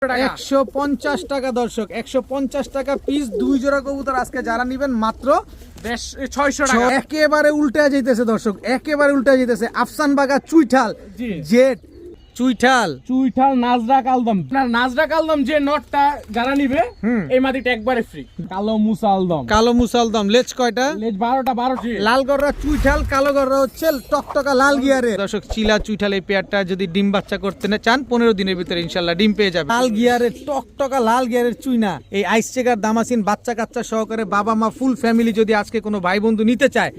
150 টাকা দর্শক, 150 টাকা পিস, 2 জোড়া কবুতর আজকে যারা নিবেন মাত্র 600 টাকা। একেবারে উল্টে যাইতেছে দর্শক, একেবারে উল্টে যাইতেছে। আফসান বাগা চুইঠাল জেট, চুইঠাল নাজরা কালদম, নাজরা কালদম যে নটটা যারা নিবে এই মাটিটা একবারে ফ্রি। কালো মুসালদম, কালো মুসালদম লেজ কয়টা? লেজ 12টা 12টি। লাল গররা চুইঠাল, কালো গররা হচ্ছে টকটকা লাল গিয়ারে। দর্শক চিলা চুইঠাল এই পেয়ারটা যদি ডিম বাচ্চা করতে না চান 15 দিনের ভিতরে ইনশাআল্লাহ ডিম পেয়ে যাবে। লাল গিয়ারের টকটকা লাল গিয়ারের চুইনা এই আইস চেকার দামাসিন বাচ্চা কাচ্চা সহকারে বাবা মা ফুল ফ্যামিলি যদি আজকে কোনো ভাই বন্ধু নিতে চায়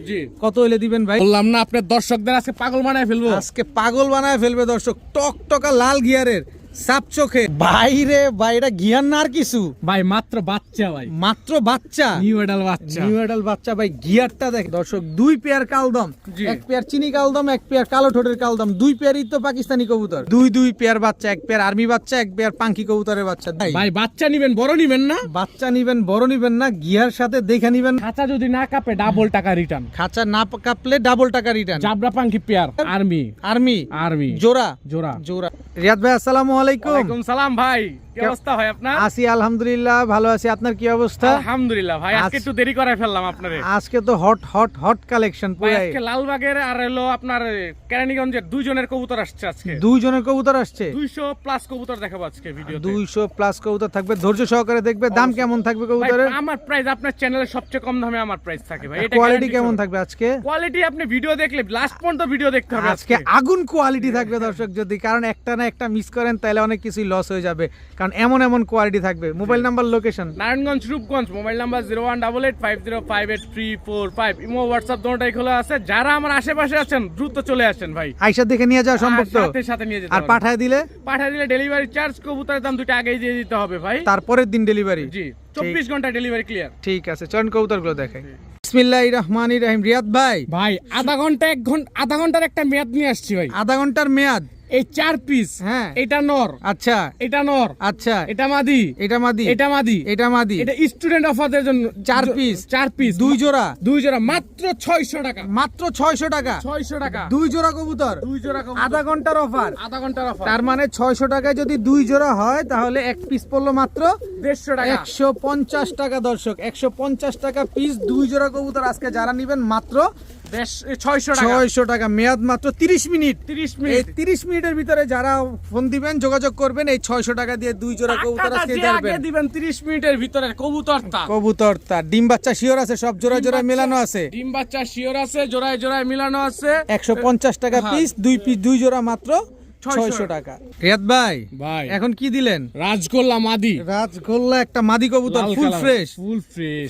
কত হলে দিবেন ভাই? বললাম না আপনার দর্শকদের আজকে পাগল বানায় ফেলবো, আজকে পাগল বানায় ফেলবে দর্শক। টকটকা লাল গিয়ারের সাপ চোখে বাইরে বাইরে গিয়ার না আর কিছু ভাই, মাত্র বাচ্চা ভাই, মাত্র বাচ্চা, নিউ এডাল বাচ্চা, নিউ এডাল বাচ্চা ভাই। গিয়ারটা দেখ দর্শক, 2 পেয়ার কালদম, এক পেয়ার চিনি কালদম, এক পেয়ার কালো ঠোঁটের কালদম, 2 পেয়ারই তো পাকিস্তানি কবুতর, 2 পেয়ার বাচ্চা, এক পেয়ার আর্মি বাচ্চা, এক পেয়ার পাঙ্কি কবুতরের বাচ্চা। ভাই বাচ্চা নিবেন বড় নিবেন না, বাচ্চা নিবেন বড় নিবেন না, গিয়ার সাথে দেখে নিবেন। খাঁচা যদি না কাপে ডাবল টাকা রিটার্ন, খাঁচা না কাপলে ডাবল টাকা return. জাবরা পাঙ্কি pair army, army army জোড়া জোড়া জোড়া। রিয়াদ ভাই আসসালামু আলাইকুম। ওয়ালাইকুম সালাম ভাই, কি অবস্থা ভাই আপনার? আছি আলহামদুলিল্লাহ, ভালো আছি। আপনার কি অবস্থা? আলহামদুলিল্লাহ ভাই, আজকে একটু দেরি করে ফেললাম আপনারে। আজকে তো হট হট হট কালেকশন ভাই পুরো। আজকে লালবাগের আর হলো আপনার কেরানীগঞ্জের 2 জনের কবুতর আসছে আজকে। 2 জনের কবুতর আসছে, 200 প্লাস কবুতর দেখাবো আজকে ভিডিওতে। 200 প্লাস কবুতর থাকবে, ধৈর্য সহকারে দেখবে। দাম কেমন থাকবে কবুতরের? আমার প্রাইস আপনার চ্যানেলের সবচেয়ে কম দামে আমার প্রাইস থাকে ভাই। এটা কোয়ালিটি কেমন থাকবে আজকে? কোয়ালিটি আপনি ভিডিও দেখলে লাস্ট পর্যন্ত ভিডিও দেখতে হবে। আজকে আগুন কোয়ালিটি থাকবে দর্শক, যদি কারণ একটা না একটা মিস করেন তাহলে অনেক কিছুই লস হয়ে যাবে, কারণ এমন এমন কোয়ালিটি থাকবে। Mobile number, location? Narayanganj Rupganj, mobile number 01885058345। Imo WhatsApp দুটোই খোলা আছে। যারা আমার আশেপাশে আছেন দ্রুত চলে আসেন ভাই, আইসা দেখে নিয়ে যাওয়া সম্ভব তো? সাথে নিয়ে যেতে আর হবে। পাঠায় দিলে ডেলিভারি চার্জ কবুতরের দাম দুটো আগেই দিয়ে দিতে হবে ভাই। তারপরের দিন ডেলিভারি? জি, 24 ঘন্টা ডেলিভারি ক্লিয়ার। ঠিক আছে, চলুন কবুতরগুলো দেখাই। বিসমিল্লাহির রহমানির রহিম। রিয়াদ ভাই, ভাই আধা ঘন্টার একটা মেয়াদ নিয়ে আসছি ভাই। আধা ঘন্টার মেয়াদ? এই 4 পিস। হ্যাঁ, এটা নর, আচ্ছা এটা নর, আচ্ছা, এটা মাদি, এটা মাদি, এটা মাদি, এটা মাদি। এটা স্টুডেন্ট অফারদের জন্য 4 পিস, 4 পিস, 2 জোড়া, 2 জোড়া মাত্র 600 টাকা, মাত্র 600 টাকা, 600 টাকা, 2 জোড়া কবুতর, 2 জোড়া কবুতর। আধা ঘন্টার অফার, আধা ঘন্টার অফার। তার মানে 600 টাকায় যদি 2 জোড়া হয় তাহলে এক পিস পড়লো মাত্র 150 টাকা, 150 টাকা দর্শক। 150 টাকা পিস, 2 জোড়া কবুতর আজকে যারা নিবেন মাত্র 600 টাকা। 600 টাকা। মেয়াদ মাত্র 30 মিনিট। 30 এই মিনিট। 30 মিনিটের ভিতরে যারা ফোন দিবেন, যোগাযোগ করবেন, এই 600 টাকা দিয়ে 2 জোড়া কবুতর আজকে টাকাটা যে আগে দিবেন। দিবেন 30 মিনিটের ভিতরে কবুতরটা। কবুতর তার ডিম বাচ্চা শিওর আছে, সব জোড়া জোড়া মেলানো আছে। ডিম বাচ্চা শিওর আছে, জোড়ায় জোড়ায় মিলানো আছে। 150 টাকা পিস, 2 পিস, 2 জোড়া মাত্র 600 টাকা। রিয়াদ ভাই, ভাই এখন কি দিলেন? রাজগোল্লা মাদি, রাজগোল্লা একটা মাদি কবুতর, ফুল ফ্রেশ,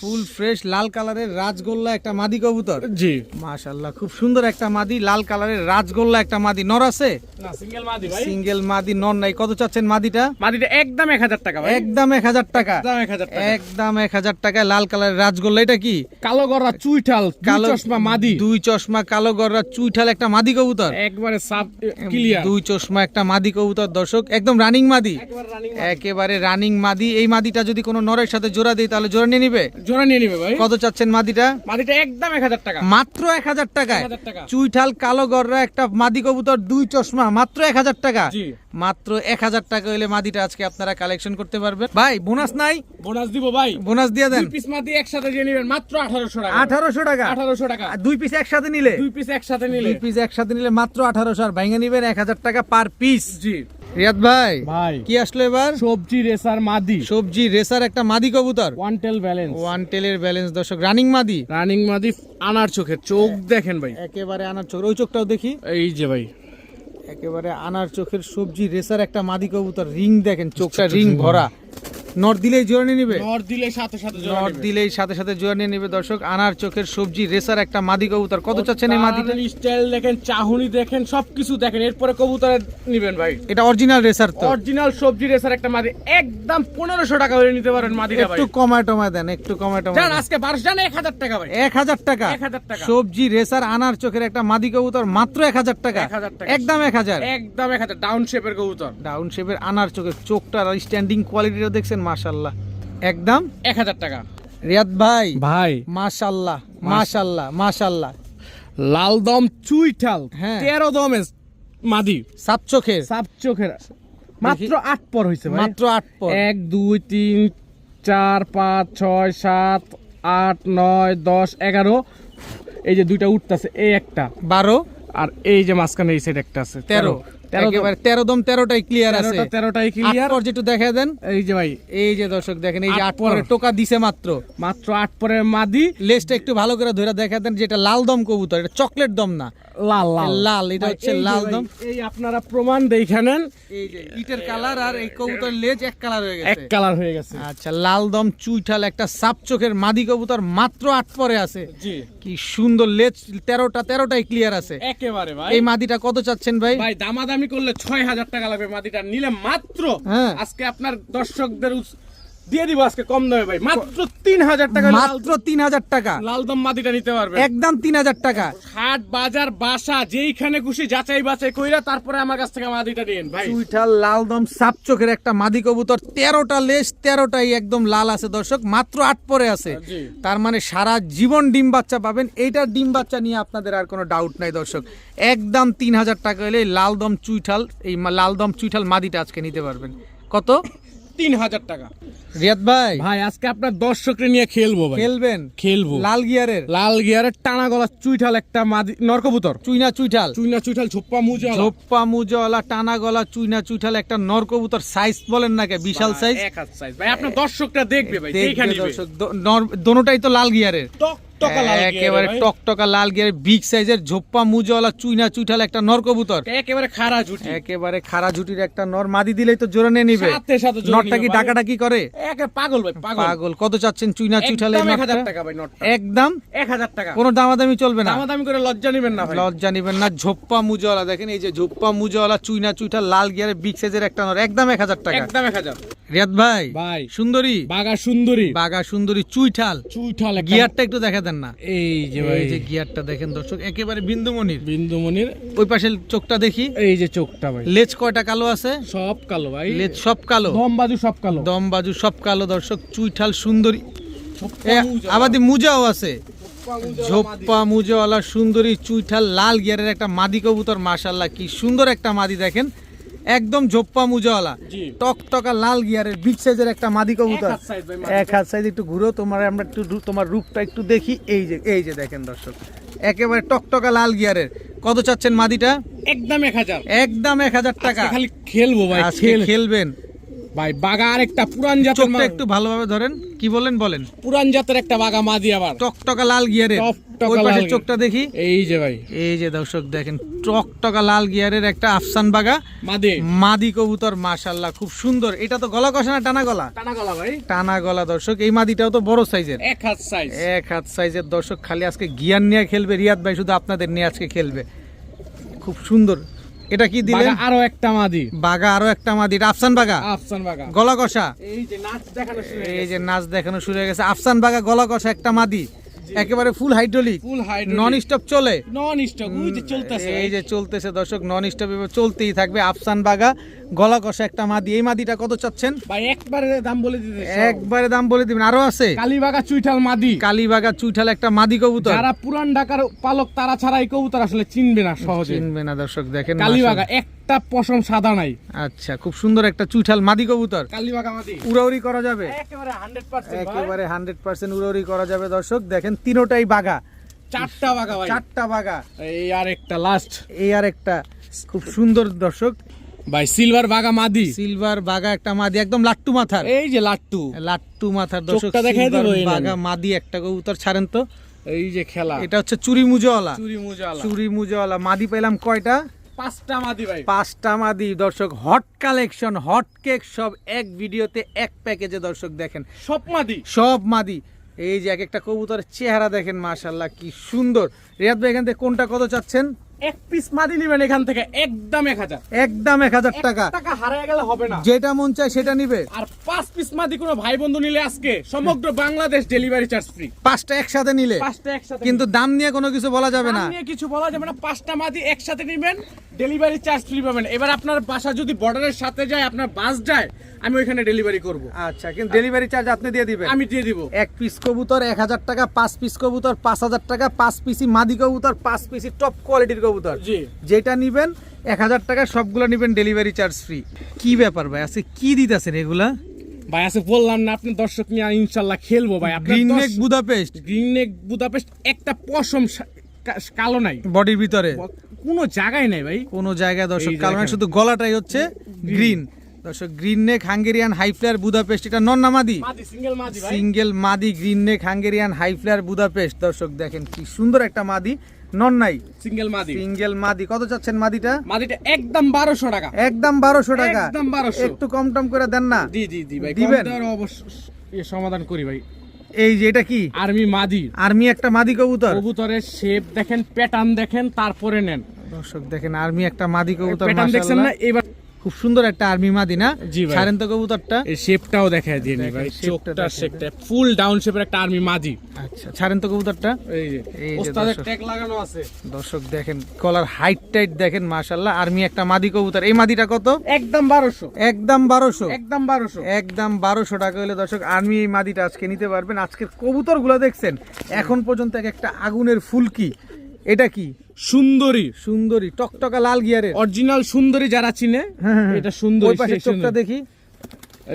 ফুল ফ্রেশ লাল কালারের রাজগোল্লা একটা মাদি কবুতর। জি মাশাআল্লাহ, খুব সুন্দর একটা মাদি, লাল কালারের রাজগোল্লা একটা মাদি। নর আছে? না, সিঙ্গেল মাদি ভাই। সিঙ্গেল মাদি, নর নাই। কত চাচ্ছেন মাদিটা? মাদিটা একদম 1000 টাকা ভাই। একদম 1000 টাকা, একদম 1000 টাকা। একদম 1000 টাকায় লাল কালারের রাজগোল্লা। এটা কি? কালো গররা চুইঠাল, কালো চশমা মাদি, 2 চশমা কালো গররা চুইঠাল একটা মাদি কবুতর, একবারে সাব ক্লিয়ার। 2 চশমা একটা মাদি কবুতর দর্শক, একদম রানিং মাদি, একবার রানিং একেবারে রানিং মাদি। এই মাদিটা যদি কোনো নরের সাথে জোড়া দেই তাহলে জোড়া নিয়ে নিবে? জোড়া নিয়ে নিবে ভাই। কত চাচ্ছেন মাদিটা? মাদিটা একদম 1000 টাকা, মাত্র 1000 টাকায় 1000 টাকা। চুইঠাল কালো গররা একটা মাদি কবুতর, 2 চশমা, মাত্র 1000 টাকা। জি, মাত্র 1000 টাকা হলে মাদিটা আজকে আপনারা কালেকশন করতে পারবেন। ভাই বোনাস নাই? বোনাস দিব ভাই, বোনাস দিয়ে দেন। 2 পিস মাদি একসাথে দিয়ে নেবেন মাত্র 1800 টাকা। 1800 টাকা, 1800 টাকা। 2 পিস একসাথে নিলে? 2 পিস একসাথে নিলে, 2 পিস একসাথে নিলে মাত্র 1800, আর ভাঙে নিবেন 1000 টাকা পার পিস। জি রিয়াদ ভাই, ভাই কি আসলো এবার? সবজি রেসার মাদি, সবজি রেসার একটা মাদি কবুতর, ওয়ান টেল ব্যালেন্স, 1 টেলের ব্যালেন্স দর্শক, রানিং মাদি, রানিং মাদি। আনার চোখের চোখ দেখেন ভাই, একেবারে আনার চোখ। ওই চোখটাও দেখি, এই যে ভাই একেবারে আনার চোখের সবজি রেসার একটা মাদি কবুতর। রিং দেখেন, চোখটা রিং ভরা। নর দিলেই জোড়া নিয়ে নিবে? নর দিলে সাথে সাথে জোড়া নর নেবে। দিলেই সাথে সাথে জোড়া নিয়ে নিবে দর্শক। আনার চোখের সবজি রেসার একটা মাদি কবুতর। কত চাচ্ছেন এই মাদিটা? স্টাইল দেখেন, চাহুনি দেখেন, সবকিছু দেখেন। এরপরে কবুতরে নিবেন ভাই, এটা অরিজিনাল রেসার তো? অরিজিনাল সবজি রেসার একটা মাদি, একদম 1500 টাকা হলে নিতে পারেন মাদিটা ভাই। একটু কমায় টমায় দেন, একটু কমায় টমায় জান দেন। আজকে 12 জান 1000 টাকা ভাই, 1000 টাকা, 1000 টাকা। সবজি রেসার আনার চোখের একটা মাদি কবুতর, মাত্র 1000 টাকা, 1000 টাকা। একদম 1000, একদম 1000। ডাউন শেপের কবুতর, ডাউন শেপের আনার চোখের চোখটার স্ট্যান্ডিং কোয়ালিটিটা দেখছেন, মাশাআল্লাহ, একদম 1000 টাকা। রিয়াদ ভাই, ভাই মাশাআল্লাহ মাশাআল্লাহ মাশাআল্লাহ, লাল দম চুইঠাল, হ্যাঁ। 13 দমের মাদি, সাপ চোখের, সাপ চোখের মাত্র 8 পর হইছে ভাই, মাত্র 8 পর। 1 2 3 4 5 6 7 8 9 10 11, এই যে দুইটা উঠতাছে, এই একটা 12 আর এই যে মাঝখানে এই সাইড একটা আছে 13 একেবারে 13 দম 13টাই ক্লিয়ার আছে, 13টাই 8 ক্লিয়ার। পর যেটু দেখায় দেন, এই যে ভাই, এই যে দর্শক দেখেন, এই যে 8 8 পরে টোকা দিছে মাত্র 8 পরের মাদি, লেজটা একটু ভালো করে ধরে দেখায় দেন, যেটা লাল দম কবুতর, এটা চকলেট দম না, লাল লাল লাল, এটা ভাই, হচ্ছে এই যে লাল ভাই, দম। এই আপনারা প্রমাণ দেখে নেন, এই যে ইটের কালার আর এই কবুতরের লেজ এক কালার হয়ে এক গেছে। কালার হয়ে গেছে। আচ্ছা, লাল দম চুইঠাল একটা সাপ চোখের মাদি কবুতর মাত্র 8 পরে আছে, জি কি সুন্দর লেজ, 13টাই ক্লিয়ার আছে। একেবারে ভাই। এই মাদিটা কত চাচ্ছেন ভাই? ভাই দামাদামি করলে 6000 টাকা লাগবে, মাদিটা নিলে মাত্র হ্যাঁ। আজকে আপনার দর্শকদের দিয়ে দিব আজকে কম দামে ভাই, মাত্র 3000 টাকা মাত্র 3000 টাকা, লালদম মাদিটা নিতে পারবে একদম 3000 টাকা। হাট বাজার বাসা যেইখানে খুশি যাচাই বাছাই কইরা তারপরে আমার কাছ থেকে মাদিটা নিন ভাই। চুইঠাল লাল দম সাপ চোখের একটা মাদি কবুতর, 13টা লেজ, 13টাই একদম লাল আছে দর্শক, মাত্র 8 পরে আছে। জি। তার মানে সারা জীবন ডিম বাচ্চা পাবেন, এইটার ডিম বাচ্চা নিয়ে আপনাদের আর কোনো ডাউট নাই দর্শক। একদম 3000 টাকা হলে লাল দম চুইঠাল, এই লাল দম চুইঠাল মাদিটা আজকে নিতে পারবেন। কত? 3000 টাকা। রিয়াদ ভাই ভাই আজকে আপনার দর্শকরে নিয়ে খেলবো ভাই, খেলবেন? খেলবো লাল গিয়ারের লাল গিয়ারের টানা গলা চুইঠাল একটা মাদি নরকবুতর, চুইনা চুইঠাল, চুইঠাল ঝোপ্পা মুজা ঝোপ্পা মুজওয়ালা টানা গলা চুইনা চুইঠাল একটা নর কবুতর, সাইজ বলেন না কে, বিশাল সাইজ। এক হাত সাইজ ভাই, আপনার দর্শকরা দেখবে ভাই, দেখবে দেখে নিবে। দর্শক, দোনোটাই তো লাল গিয়ারের, টকটকা লাল গিয়ারের একেবারে ভাই। টকটকা লাল গিয়ারের বিগ সাইজের ঝোপ্পা মুজওয়ালা চুইনা চুইঠাল একটা নর কবুতর, একেবারে খাড়া জুটি, একেবারে খাড়া ঝুটির একটা নর, মাদি দিলেই তো জোরে নিয়ে নিবে। সাথে সাথে জোরে নরটা কি নিবে ভাই। ডাকাটা কি করে? একে পাগল ভাই, পাগল। পাগল। কত চাচ্ছেন চুইনা চুইঠাল এই একদম 1000 নরটা? টাকা ভাই নটটা, একদম 1000 টাকা। কোনো দামাদামি চলবে না, দামাদামি করে লজ্জা নিবেন না ভাই। লজ্জা নিবেন না। ঝোপ্পা মুজওয়ালা দেখেন, এই যে ঝোপ্পা মুজওয়ালা চুইনা চুইঠাল লাল গিয়ারের বিগ সাইজের একটা নর, একদম 1000 টাকা। একদম 1000 রিয়াদ ভাই, ভাই। সুন্দরী বাগা সুন্দরী, বাগা সুন্দরী চুইঠাল, চুইঠাল একটা- গিয়ারটা একটু দেখা দেন না। এই যে ভাই, এই যে গিয়ারটা দেখেন দর্শক, একেবারে বিন্দুমণির। বিন্দুমণির ওই পাশের চোখটা দেখি, এই যে চোখটা ভাই, লেজ কয়টা কালো আছে? সব কালো ভাই, লেজ সব কালো, দম বাজু সব কালো, দম বাজু সব কালো দর্শক। চুইঠাল সুন্দরী, ঝোপ্পা মুজা, আবাদি মুজাও আছে, ঝোপ্পা মুজা, ঝোপ্পা মুজাওয়ালা সুন্দরী চুইঠাল লাল গিয়ারের একটা মাদি কবুতর, মাশাআল্লাহ কি সুন্দর একটা মাদি দেখেন, একদম ঝোপ্পা মুজাওয়ালা জি। টকটকা লাল গিয়ারের বিগ সাইজের একটা মাদি কবুতর। এক হাত size ভাই মাদি। এক হাত সাইজ, একটু ঘুরো তোমার, আমরা একটু তোমার রূপটা একটু দেখি। এই যে দেখেন দর্শক, একেবারে টকটকা লাল গিয়ারের। কত চাচ্ছেন মাদিটা? একদম 1000, একদম 1000 টাকা। খালি খেলবো ভাই, আজকে খেলবেন। ভাই বাগা আরেকটা পুরান জাতের চোখটা একটু ভালোভাবে ধরেন, কি বলেন বলেন। পুরান জাতের একটা বাগা মাদি আবার, টকটকা লাল গিয়ারের, টকটকা ওই লাল পাশের গিয়ার। চোখটা দেখি। এই যে ভাই এই যে দর্শক দেখেন, টকটকা লাল গিয়ারের একটা আফসান বাগা মাদি, মাদি কবুতর, মাশাআল্লাহ খুব সুন্দর। এটা তো গলা কষা না টানা গলা? টানা গলা ভাই, টানা গলা দর্শক। এই মাদিটাও তো বড় সাইজের, এক হাত সাইজ, এক হাত সাইজের দর্শক। খালি আজকে গিয়ার নিয়ে খেলবে রিয়াদ ভাই, শুধু আপনাদের নিয়ে আজকে খেলবে, খুব সুন্দর। এটা কি দিলেন? বাগা আরো একটা মাদি, বাগা আরো একটা মাদি, এটা আফসান বাগা আফসান বাগা। গলা কষা। এই যে নাচ দেখানো শুরু হয়ে এই গেছে। যে নাচ দেখানো শুরু হয়ে গেছে, আফসান বাগা গলা কষা একটা মাদি, একেবারে full hydraulic, full hydraulic, non stop চলে। নন স্টপ, ওই যে চলতেছে এই যে চলতেছে দর্শক, নন স্টপ চলতেই থাকবে। আফসান বাগা গলা কষা একটা মাদি। এই মাদিটা কত চাচ্ছেন? ভাই একবারে দাম বলে দিতে, একবারে দাম বলে দিবেন। আরো আছে কালীবাগা চুইঠাল মাদি, কালীবাগা চুইঠাল একটা মাদি কবুতর। যারা পুরান ঢাকার পালক তারা ছাড়া এই কবুতর আসলে চিনবে না সহজে। চিনবে না দর্শক, দেখেন কালীবাগা একটা পশম সাদা নাই, আচ্ছা, খুব সুন্দর একটা চুইঠাল মাদি কবুতর। কালীবাগা মাদি উড়াউড়ি করা যাবে, একেবারে 100% ভাই। একেবারে 100% উড়াউড়ি করা যাবে দর্শক। দেখেন তিনোটাই বাগা, চারটা বাগা ভাই, চারটা বাগা। এই আর একটা লাস্ট এই আর একটা খুব সুন্দর দর্শক, ভাই সিলভার বাগা মাদি, সিলভার বাগা একটা মাদি, একদম লাট্টু মাথার, এই যে লাট্টু, লাট্টু মাথার দর্শক। চোখটা দেখাই সিলভার দেবো এই নেন। বাগা মাদি একটা কবুতর, ছাড়েন তো। এই যে খেলা, এটা হচ্ছে চুরি মুজওয়ালা, চুরি মুজালা, চুরি মুজওয়ালা মাদি পেলাম কয়টা? 5টা মাদি ভাই, 5টা মাদি দর্শক। হট কালেকশন, হট কেক সব এক ভিডিওতে এক প্যাকেজে দর্শক দেখেন, সব মাদি, সব মাদি। এই যে এক একটা কবুতরের চেহারা দেখেন, মাশাআল্লাহ কি সুন্দর। রিয়াদ ভাই, এখান থেকে কোনটা কত চাচ্ছেন? এক পিস মাদি নিবেন এখান থেকে একদম 1000, একদম 1000 টাকা। টাকা হারিয়ে গেলে হবে না, যেটা মন চায় সেটা নিবে। আর 5 পিস মাদি কোনো ভাই বন্ধু নিলে আজকে সমগ্র বাংলাদেশ ডেলিভারি চার্জ ফ্রি। 5টা একসাথে নিলে, 5টা একসাথে, কিন্তু দাম নিয়ে কোনো কিছু বলা যাবে না। দাম নিয়ে কিছু বলা যাবে না, 5টা মাদি একসাথে নেবেন, ডেলিভারি চার্জ ফ্রি পাবেন। এবার আপনার বাসা যদি বর্ডারের সাথে যায়, আপনার বাস যায়, আমি ওইখানে ডেলিভারি করব, আচ্ছা, কিন্তু ডেলিভারি চার্জ আপনি দিয়ে দিবেন। আমি দিয়ে দিব। এক পিস কবুতর 1000 টাকা, 5 পিস কবুতর 5000 টাকা, 5 পিসি মাদি কবুতর, 5 পিসি টপ কোয়ালিটির কবুতর। জি, যেটা নিবেন 1000 টাকা সবগুলো নেবেন ডেলিভারি চার্জ ফ্রি। কি ব্যাপার ভাই, আছে কি দিতেছেন এগুলা? ভাই আছে বললাম না, আপনি দর্শক নিয়ে ইনশাল্লাহ খেলবো ভাই। গ্রিন নেক বুদাপেস্ট, গ্রিন নেক বুদাপেস্ট একটা পশম কালো নাই বডির ভিতরে কোনো জায়গায় নাই ভাই, কোনো জায়গায় দর্শক এই কালো না, দেখেন। শুধু গলাটাই হচ্ছে গ্রিন। দর্শক green neck Hungarian high flyer Budapest, এটা নন না মাদি? মাদি, সিঙ্গেল মাদি ভাই। সিঙ্গেল মাদি green neck Hungarian high flyer Budapest. দর্শক দেখেন কি সুন্দর একটা মাদি, নন নাই, সিঙ্গেল মাদি। সিঙ্গেল মাদি। কত চাচ্ছেন মাদিটা? মাদিটা একদম 1200 টাকা। একদম 1200 টাকা। একদম 1200। একটু কম টম করে দেন না? জি জি জি ভাই, দিবেন? কম দেওয়ার অবশ্যই সমাধান করি ভাই। এই যে এটা কি? আর্মি মাদি, আর্মি একটা মাদি কবুতর। কবুতরের শেপ দেখেন, প্যাটার্ন দেখেন, তারপরে নেন। দর্শক দেখেন আর্মি একটা মাদি কবুতর, প্যাটার্ন দেখছেন না? মাশাআল্লাহ এবার খুব সুন্দর একটা আর্মি মাদি না? জি ভাই। ছাড়েন তো কবুতরটা। এই শেপটাও দেখায় দিয়ে নি দেখেন, ভাই, শেপটা চোখটা দেখেন। শেপটা ফুল ডাউন শেপের একটা আর্মি মাদি। আচ্ছা ছাড়েন তো কবুতরটা। এই যে এই যে ওস্তাদের দর্শক। ট্যাগ লাগানো আছে। দর্শক দেখেন কলার হাইট টাইট দেখেন, মাশাআল্লাহ আর্মি একটা মাদি কবুতর। এই মাদিটা কত? একদম 1200। একদম 1200। একদম 1200। একদম 1200 টাকা হলে দর্শক আর্মি এই মাদিটা আজকে নিতে পারবেন। আজকের কবুতরগুলো দেখছেন এখন পর্যন্ত এক একটা আগুনের ফুলকি। এটা কি? সুন্দরী, সুন্দরী টকটকা লাল গিয়ারের। অরিজিনাল সুন্দরী যারা চিনে, হ্যাঁ, হ্যাঁ। এটা সুন্দরী। ওই পাশে সেই চোখটা সুন্দরী। দেখি,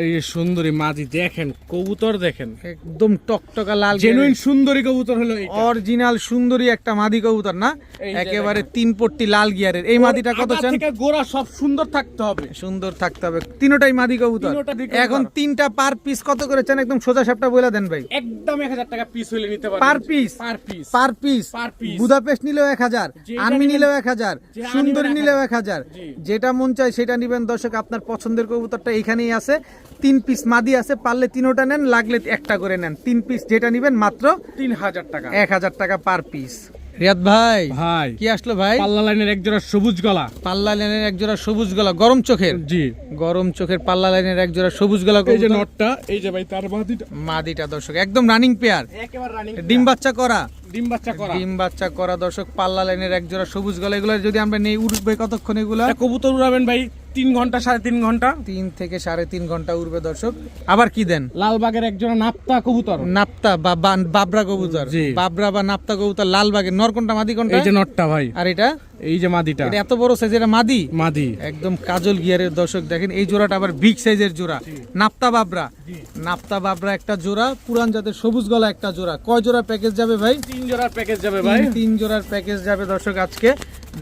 এই যে সুন্দরী মাদি দেখেন, কবুতর দেখেন, একদম টকটকা লাল জেনুইন সুন্দরী কবুতর হলো এটা। অরিজিনাল সুন্দরী একটা মাদি কবুতর না? এই যে একেবারে 3 পট্টি লাল গিয়ারের। এই মাদিটা কত আগা চান? থেকে গোড়া সব সুন্দর থাকতে হবে। সুন্দর থাকতে হবে, তিনোটাই মাদি কবুতর। তিনোটা মাদি কবুতর। এখন তিনটা পার পিস কত করে চান? একদম সোজা সাপটা বলে দেন ভাই। একদম 1000 টাকা পিস হলে নিতে পারবেন। Per piece? Per piece. Per piece. Per piece. Budapest নিলেও 1000, যেটা আর্মি নিবেন- নিলেও 1000, যেটা সুন্দরী নিবেন নিলেও 1000 1000। জি। যেটা মন চায় সেটা নিবেন দর্শক। আপনার পছন্দের কবুতরটা এখানেই আছে। 3 পিস মাদি আছে, পারলে তিনোটা নেন, লাগলে একটা করে নেন। 3 পিস যেটা নিবেন মাত্র 3000 টাকা। 1000 টাকা পার পিস। রিয়াদ ভাই, ভাই কি আসলো ভাই? পাল্লা লাইনের এক জোড়া সবুজ গলা। পাল্লা লাইনের এক জোড়া সবুজ গলা, গরম চোখের। জি, গরম চোখের পাল্লা লাইনের এক জোড়া সবুজ গলা এই যে কবুতর। নটটা, এই যে ভাই তার মাদিটা মাদিটা দর্শক একদম রানিং পেয়ার, একেবারে রানিং। ডিম বাচ্চা করা। ডিম বাচ্চা করা। ডিম বাচ্চা করা দর্শক, পাল্লা লাইনের এক জোড়া সবুজ গলা। এগুলো যদি আমরা নেই, উঠবে কতক্ষণ এগুলা? এটা কবুতর উড়াবেন ভাই 3 ঘন্টা 3.5 ঘন্টা। 3 থেকে 3.5 ঘন্টা উড়বে দর্শক। আবার কি দেন? লালবাগের এক জোড়া নাপ্তা কবুতর। নাপ্তা বা বাবরা কবুতর। জি। বাবরা বা নাপ্তা কবুতর লালবাগের। নর কোনটা, মাদি কোনটা? এই যে নটটা ভাই, আর এটা? এই যে মাদিটা। এটা এত বড় সাইজের মাদি, মাদি একদম কাজল গিয়ারের দর্শক দেখেন। এই জোড়াটা আবার বিগ সাইজের জোড়া, নাপ্তা বাবরা। নাপ্তা বাবরা একটা জোড়া, পুরান জাতের সবুজ গলা একটা জোড়া। কয় জোড়া প্যাকেজ যাবে ভাই? 3 জোড়ার প্যাকেজ যাবে ভাই। 3 জোড়ার প্যাকেজ যাবে দর্শক আজকে।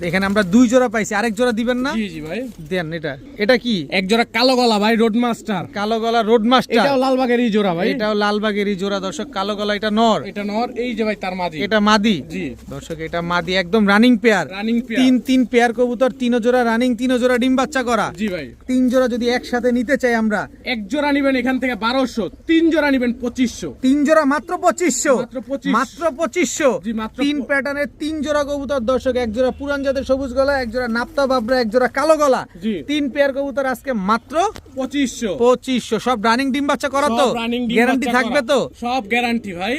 এখানে আমরা 2 জোড়া পাইছি, আরেক জোড়া দিবেন না? জি জি ভাই। দেন। এটা এটা কি? এক জোড়া কালো গলা ভাই, রোড মাস্টার। কালো গলা রোড মাস্টার। এটাও লালবাগেরই জোড়া ভাই। এটাও লালবাগেরই জোড়া দর্শক। কালো গলা এটা নর, এটা নর। এই যে ভাই তার মাদি। এটা মাদি। জি, দর্শক এটা মাদি, একদম running pair. Running pair. 3 pair কবুতর, 3 জোড়া রানিং, 3 জোড়া ডিম বাচ্চা করা। জি ভাই। 3 জোড়া যদি একসাথে নিতে চাই আমরা, এক জোড়া নিবেন এখান থেকে 1200, 3 জোড়া নিবেন 2500। 3 জোড়া মাত্র 2500। মাত্র 2500। মাত্র 2500। জি, মাত্র 3 প্যাটার্নের 3 জোড়া কবুতর দর্শক। এক জোড়া পুরান জাতের সবুজ গলা, এক জোড়া নাপ্তা বাবরা, এক জোড়া কালো গলা। জি। 3 পেয়ার কবুতর আজকে মাত্র 2500। 2500। সব রানিং ডিম বাচ্চা করা তো? সব running ডিম গ্যারান্টি বাচ্চা থাকবে করা। তো? সব গ্যারান্টি ভাই।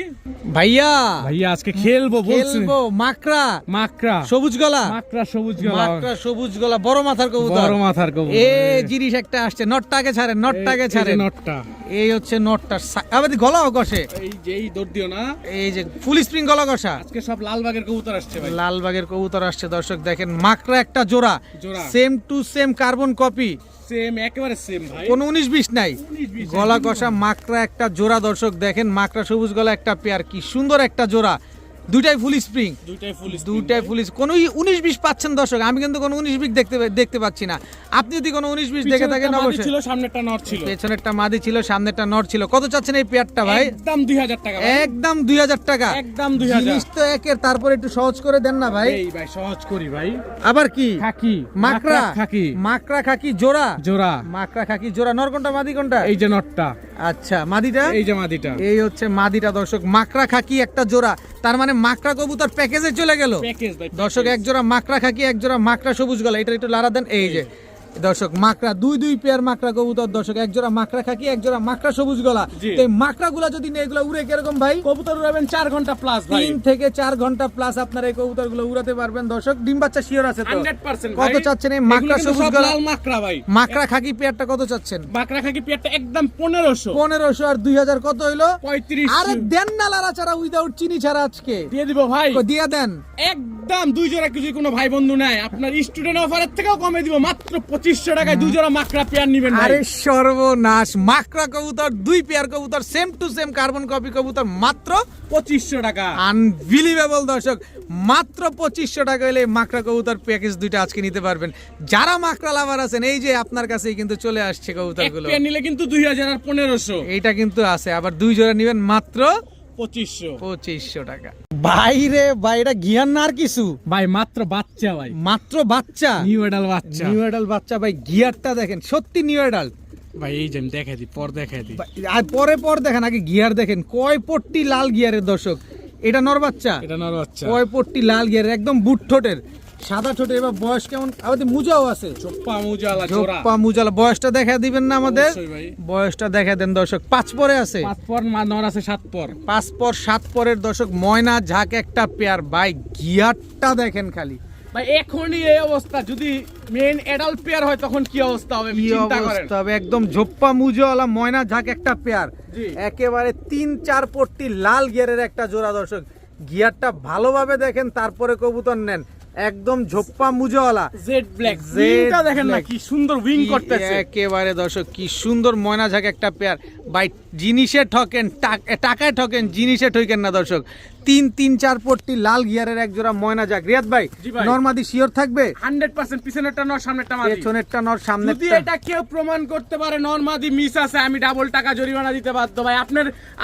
ভাইয়া ভাইয়া আজকে খেলবো বলছি। খেলবো। মাকড়া মাকড়া সবুজ গলা, মাকড়া সবুজ গলা। মাকড়া সবুজ গলা, বড় মাথার কবুতর। বড় মাথার কবুতর। এ জিনিস একটা আসছে, নটটাকে ছাড়েন, নটটাকে এই যে ছাড়েন। নটটা। এই হচ্ছে নটটার আবার গলাও কষে। এই যে এই দৌড় দিও না। এই যে ফুল স্প্রিং গলা কষা। আজকে সব লালবাগের কবুতর আসছে ভাই। লালবাগের কবুতর আসছে দর্শক দেখেন। মাকড়া একটা জোড়া, জোড়া। Same to same carbon copy, same, একেবারে সেম ভাই। কোনো 19-20 নাই। 19-20 গলা কষা মাকড়া একটা জোড়া দর্শক দেখেন। মাকড়া সবুজ গলা একটা পেয়ার, কি সুন্দর একটা জোড়া। দুইটাই ফুল স্প্রিং, দুইটাই ফুল। দুইটাই ফুল। কোনো 19-20 পাচ্ছেন দর্শক, আমি কিন্তু কোনো 19-20 দেখতে পাচ্ছি না। আপনি যদি কোনো 19-20 দেখে থাকেন অবশ্যই। ছিল, সামনেরটা নট ছিল। পেছনেরটা মাদি ছিল, সামনেরটা নর ছিল। কত চাচ্ছেন এই পেয়ারটা ভাই? একদম 2000 টাকা ভাই। একদম 2000 টাকা। একদম 2000। জিনিস তো একের, তারপর একটু সহজ করে দেন না ভাই। এই ভাই সহজ করি ভাই। আবার কি? খাকি মাকড়া খাকি মাকড়া খাকি জোড়া। জোড়া। মাকড়া খাকি জোড়া। নর কোনটা, মাদি কোনটা? এই যে নটটা। আচ্ছা মাদিটা? এই যে মাদিটা। এই হচ্ছে মাদিটা দর্শক। মাকড়া খাকি একটা জোড়া, তার মানে মাকড়া কবুতর প্যাকেজে চলে গেল প্যাকেজ ভাই। দর্শক। এক জোড়া মাকড়া খাকি, এক জোড়া মাকড়া সবুজ গলা। এটা একটু লাড়া দেন। এই যে দর্শক মাকড়া, দুই পেয়ার মাকড়া কবুতর দর্শক। এক জোড়া মাকড়া খাকি, এক জোড়া মাকড়া সবুজ গলা। জি। এই মাকড়া গুলা যদি নেই, এগুলো উড়ে কিরকম ভাই? কবুতর উড়াবেন 4 ঘন্টা প্লাস ভাই। 3 থেকে 4 ঘন্টা প্লাস আপনারা এই কবুতর গুলো উড়াতে পারবেন দর্শক। ডিম বাচ্চা শিওর আছে তো? 100% কত ভাই। চাচ্ছেন এই মাকড়া এগুলো কিন্তু সবুজ সব গলা? লাল মাকড়া ভাই। মাকড়া খাকি পেয়ারটা কত চাচ্ছেন? মাকড়া খাকি পেয়ারটা একদম 1500। 1500 আর 2000 কত হইলো? 35। আরে দেন না লারা ছাড়া, উইদাউট চিনি ছাড়া আজকে দিয়ে দিব ভাই। দিয়া দেন। একদম একদম 2 জোড়া কিছু কোনো ভাই বন্ধু নাই, আপনার স্টুডেন্ট অফারের থেকেও কমে দিব, মাত্র 2500 টাকায় 2 জোড়া মাকড়া পেয়ার নেবেন ভাই। আরে সর্বনাশ, মাকড়া কবুতর 2 পেয়ার কবুতর same to same carbon copy কবুতর মাত্র 2500 টাকা। আনবিলিভেবল দর্শক, মাত্র 2500 টাকা হলে মাকড়া কবুতর প্যাকেজ দুইটা আজকে নিতে পারবেন। যারা মাকড়া লাভার আছেন, এই যে আপনার কাছেই কিন্তু চলে আসছে কবুতরগুলো। এক পেয়ার নিলে কিন্তু 2000 আর 1500, এইটা কিন্তু আছে, আবার 2 জোড়া নেবেন মাত্র 2500 টাকা। বাইরে বাইরে গিয়ার না আর কিছু ভাই, মাত্র বাচ্চা ভাই, মাত্র বাচ্চা, নিউ এডাল বাচ্চা, নিউ এডাল বাচ্চা ভাই। গিয়ারটা দেখেন, সত্যি নিউ এডাল ভাই। এই যে আমি দেখাই দিই, পর দেখাই দিই, আর পরে দেখেন, আগে গিয়ার দেখেন, কয় পট্টি লাল গিয়ারের দর্শক। এটা নর বাচ্চা, এটা নর বাচ্চা, কয় পট্টি লাল গিয়ারের, একদম বুট ঠোঁটের, সাদা ঠোঁটের। এবার বয়স কেমন, আমাদের মুজাও আছে, চোপ্পা মুজালা জোড়া। জোপ্পা মুজালা। বয়সটা দেখা দিবেন না আমাদের? অবশ্যই ভাই। বয়সটা দেখা দেন দর্শক। 5 পরে আছে, 5 পর নর আছে, 7 পর, 5 পর 7 পরের দর্শক, ময়না ঝাঁক একটা পেয়ার ভাই। গিয়ারটা দেখেন খালি ভাই। এখনই এই অবস্থা, যদি মেইন এডাল্ট পেয়ার হয় তখন কি অবস্থা হবে কি চিন্তা করেন। অবস্থা হবে। একদম ঝোপ্পা মুজওয়ালা ময়না ঝাঁক একটা পেয়ার, জি। একেবারে 3-4 পট্টি লাল গিয়ারের একটা জোড়া দর্শক। গিয়ারটা ভালোভাবে দেখেন, তারপরে কবুতর নেন। একদম ঝোপ্পা মুজওয়ালা জেড ব্ল্যাক, জেড উইংটা দেখেন না ব্ল্যাক। কি সুন্দর উইং করতেছে। একেবারে দর্শক, কি সুন্দর ময়না ঝাঁক একটা পেয়ার ভাই। জিনিসে ঠকেন, টাকায় ঠকেন, জিনিসে ঠকেন না দর্শক। 3-4 পট্টি লাল গিয়ারের এক জোড়া ময়না ঝাঁক। রিয়াদ ভাই, জি ভাই। নরমাদি শিওর থাকবে? 100% পিছনেরটা নর, সামনেরটা মাদি। পেছনেরটা নর, যদি সামনেরটা। এটা কেউ প্রমাণ করতে পারে নর মাদি মিস আছে, আমি ডাবল টাকা জরিমানা দিতে বাধ্য ভাই।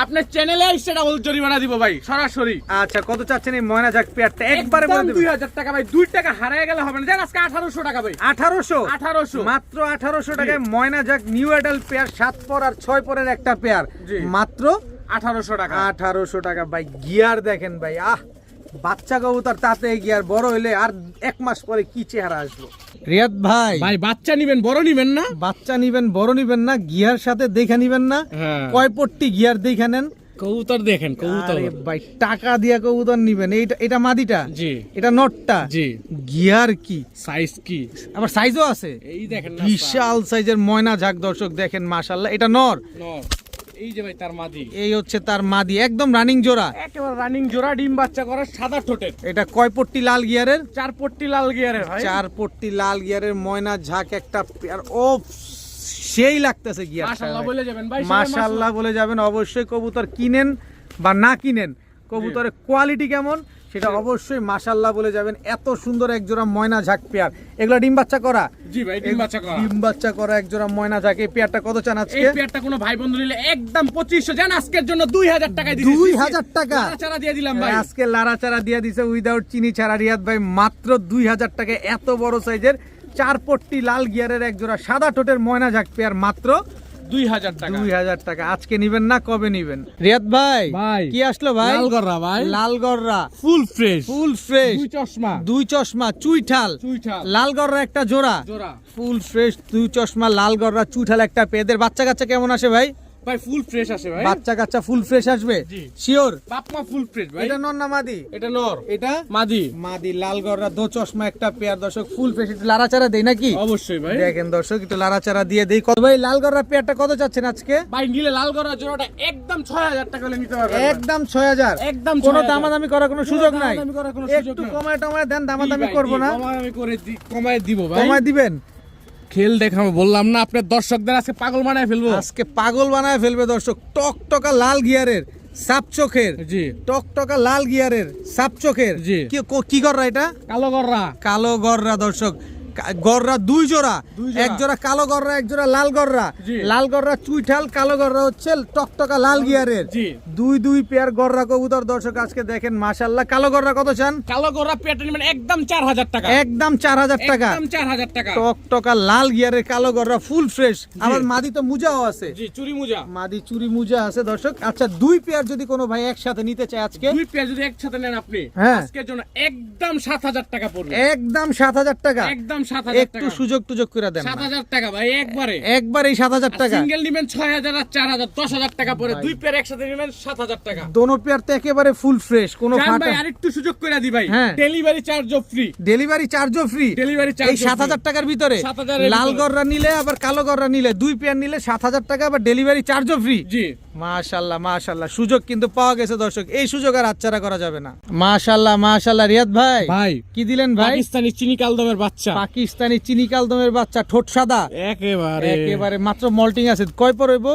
আপনার চ্যানেলে এসে ডাবল জরিমানা দিব ভাই, সরাসরি। আচ্ছা, কত চাচ্ছেন এই ময়না ঝাঁক পেয়ারটা? একবারে বলে দেবেন। 2000 টাকা ভাই, 2 টাকা হারিয়ে গেলে হবে না। জান আজকে 1800 টাকা ভাই। 1800 মাত্র 1800 টাকায় ময়না ঝাঁক নিউ এডাল পেয়ার, 7 পর আর 6 পরের একটা পেয়ার, জি। মাত্র 1800 টাকা। 1800 টাকা ভাই। গিয়ার দেখেন ভাই, বাচ্চা কবুতর তাতে গিয়ার, বড় হইলে আর 1 মাস পরে কি চেহারা আসলো। রিয়াদ ভাই, ভাই বাচ্চা নিবেন, বড় নিবেন না? বাচ্চা নিবেন, বড় নিবেন না, গিয়ার সাথে দেখে নিবেন না? হ্যাঁ। কয় পট্টি গিয়ার দেখে নেন। কবুতর দেখেন, কবুতর আরে ভাই, টাকা দিয়া কবুতর নিবেন। এটা মাদিটা, জি। এটা নটটা, জি। গিয়ার কি, সাইজ কি, আবার সাইজও আছে। এই দেখেন না, বিশাল সাইজের ময়না ঝাঁক দর্শক দেখেন, মাশাআল্লাহ। এটা নর, নর। এই যে ভাই তার মাদি, এই হচ্ছে তার মাদি, একদম রানিং জোড়া, একেবারে রানিং জোড়া, ডিম বাচ্চা করা, সাদা ঠোঁটের। এটা কয় পট্টি লাল গিয়ারের? 4 পট্টি লাল গিয়ারের ভাই। 4 পট্টি লাল গিয়ারের ময়না ঝাঁক একটা পেয়ার। ও সেই লাগতেছে গিয়ার, মাশাআল্লাহ বলে যাবেন ভাই, মাশাআল্লাহ বলে যাবেন। অবশ্যই কবুতর কিনেন বা না কিনেন, কবুতরের কোয়ালিটি কেমন সেটা অবশ্যই মাশাআল্লাহ বলে যাবেন। এত সুন্দর এক জোড়া ময়না ঝাঁক পেয়ার, এগুলা ডিম বাচ্চা করা? জি ভাই, ডিম বাচ্চা করা। ডিম বাচ্চা করা এক জোড়া ময়না ঝাঁক। এই পেয়ারটা কত চান আজকে? এই পেয়ারটা কোনো ভাই বন্ধু নিলে একদম 2500, জান আজকের জন্য 2000 টাকা দিছি। 2000 টাকা চারা দিয়ে দিলাম ভাই। আজকে লাড়াচাড়া দিয়ে দিছে উইদাউট চিনি ছাড়া। রিয়াদ ভাই, মাত্র 2000 টাকা এত বড় সাইজের 4 পট্টি লাল গিয়ারের এক জোড়া সাদা ঠোঁটের ময়না ঝাঁক পেয়ার, মাত্র 2000 টাকা। 2000 টাকা। আজকে নিবেন না কবে নিবেন? রিয়াদ ভাই, ভাই কি আসলো ভাই? লালগররা ভাই, লালগররা ফুল ফ্রেশ, ফুল ফ্রেশ, 2 চশমা, 2 চশমা, চুইঠাল, চুইঠাল, লালগররা একটা জোড়া, জোড়া। ফুল ফ্রেশ 2 চশমা, লালগররা, চুইঠাল একটা পেদের। বাচ্চা কাচ্চা কেমন আসে ভাই? ভাই ফুল ফ্রেশ আসে ভাই। বাচ্চা কাচ্চা ফুল ফ্রেশ আসবে? জি। শিওর? বাপ মা ফুল ফ্রেশ ভাই। এটা নর না মাদি? এটা নর, এটা মাদি। মাদি লালগররা 2 চশমা একটা পেয়ার দর্শক, ফুল ফ্রেশ। একটু লাড়াচাড়া দেই নাকি? অবশ্যই ভাই। দেখেন দর্শক, একটু লাড়াচাড়া দিয়ে দেই। কত ভাই লালগররা পেয়ারটা কত চাচ্ছেন আজকে? ভাই নিলে লালগররা জোড়াটা একদম 6000 টাকা হলে নিতে পারবেন। একদম 6000, একদম কোনো 6000। দামাদামি করার কোনো সুযোগ নাই? দামাদামি করার কোনো সুযোগ একটু নাই। কমায় টমায় দেন, দামাদামি জি ভাই, করবো জি, না? কমায় করে কমায় দিব ভাই। কমায় দিবেন? খেল দেখাবো বললাম না, আপনার দর্শকদের আজকে পাগল বানায় ফেলবো। আজকে পাগল বানায় ফেলবে দর্শক। টকটকা লাল গিয়ারের, সাপ চোখের, জি। টকটকা লাল গিয়ারের, সাপ চোখের। জি। কি গররা এটা? কালো গররা, কালো গররা দর্শক। গররা 2 জোড়া, দুই জোড়া। এক জোড়া কালো গররা, এক জোড়া লাল গররা। জি। লাল গররা চুইঠাল, কালো গররা হচ্ছে টকটকা লাল গিয়ারের। জি। 2 পেয়ার গররা কবুতর দর্শক আজকে দেখেন, মাশাআল্লাহ। কালো গররা কত চান? কালো গররা পেটে নেবেন একদম 4000 টাকা। একদম 4000 টাকা। একদম 4000 টাকা। টকটকা লাল গিয়ারের কালো গররা ফুল ফ্রেশ। আমার মাদি তো মুজাও আছে, জি, চুরি মুজা। মাদি চুরি মুজা আছে দর্শক। আচ্ছা, 2 পেয়ার যদি কোনো ভাই একসাথে নিতে চায় আজকে? 2 পেয়ার যদি একসাথে নেন আপনি, হ্যাঁ। আজকের জন্য একদম 7000 টাকা পড়বে। একদম 7000 টাকা। একদম 7000 একটু টাকা। সুযোগ টুযোগ করে দেন না। 7000 টাকা ভাই একবারে। একবারেই 7000 টাকা। সিঙ্গেল নেবেন 6000 আর 4000, 10000 টাকা পড়ে। 2 পেয়ার একসাথে নেবেন 7000 টাকা। দোনো পেয়ার তো একেবারে ফুল ফ্রেশ, কোনো জান ফাটা। ভাই আরেকটু সুযোগ করে দি ভাই, হ্যাঁ। ডেলিভারি চার্জও ফ্রি। ডেলিভারি চার্জও ফ্রি। ডেলিভারি এই চার্জ 7000 টাকার ভিতরে 7000 এর লাল ভিতরে। গররা নিলে আবার কালো গররা নিলে 2 পেয়ার নিলে 7000 টাকা, আবার ডেলিভারি চার্জও ফ্রি। জি। মাশাআল্লাহ মাশাআল্লাহ, সুযোগ কিন্তু পাওয়া গেছে দর্শক, এই সুযোগ আর হাতছাড়া করা যাবে না। মাশাআল্লাহ মাশাআল্লাহ, রিয়াদ ভাই ভাই কি দিলেন ভাই? পাকিস্তানি চিনি কালদমের বাচ্চা, পাকিস্তানি চিনি কালদমের বাচ্চা, ঠোঁট সাদা একেবারে একেবারে, মাত্র মল্টিং আছে। কয় পর হইব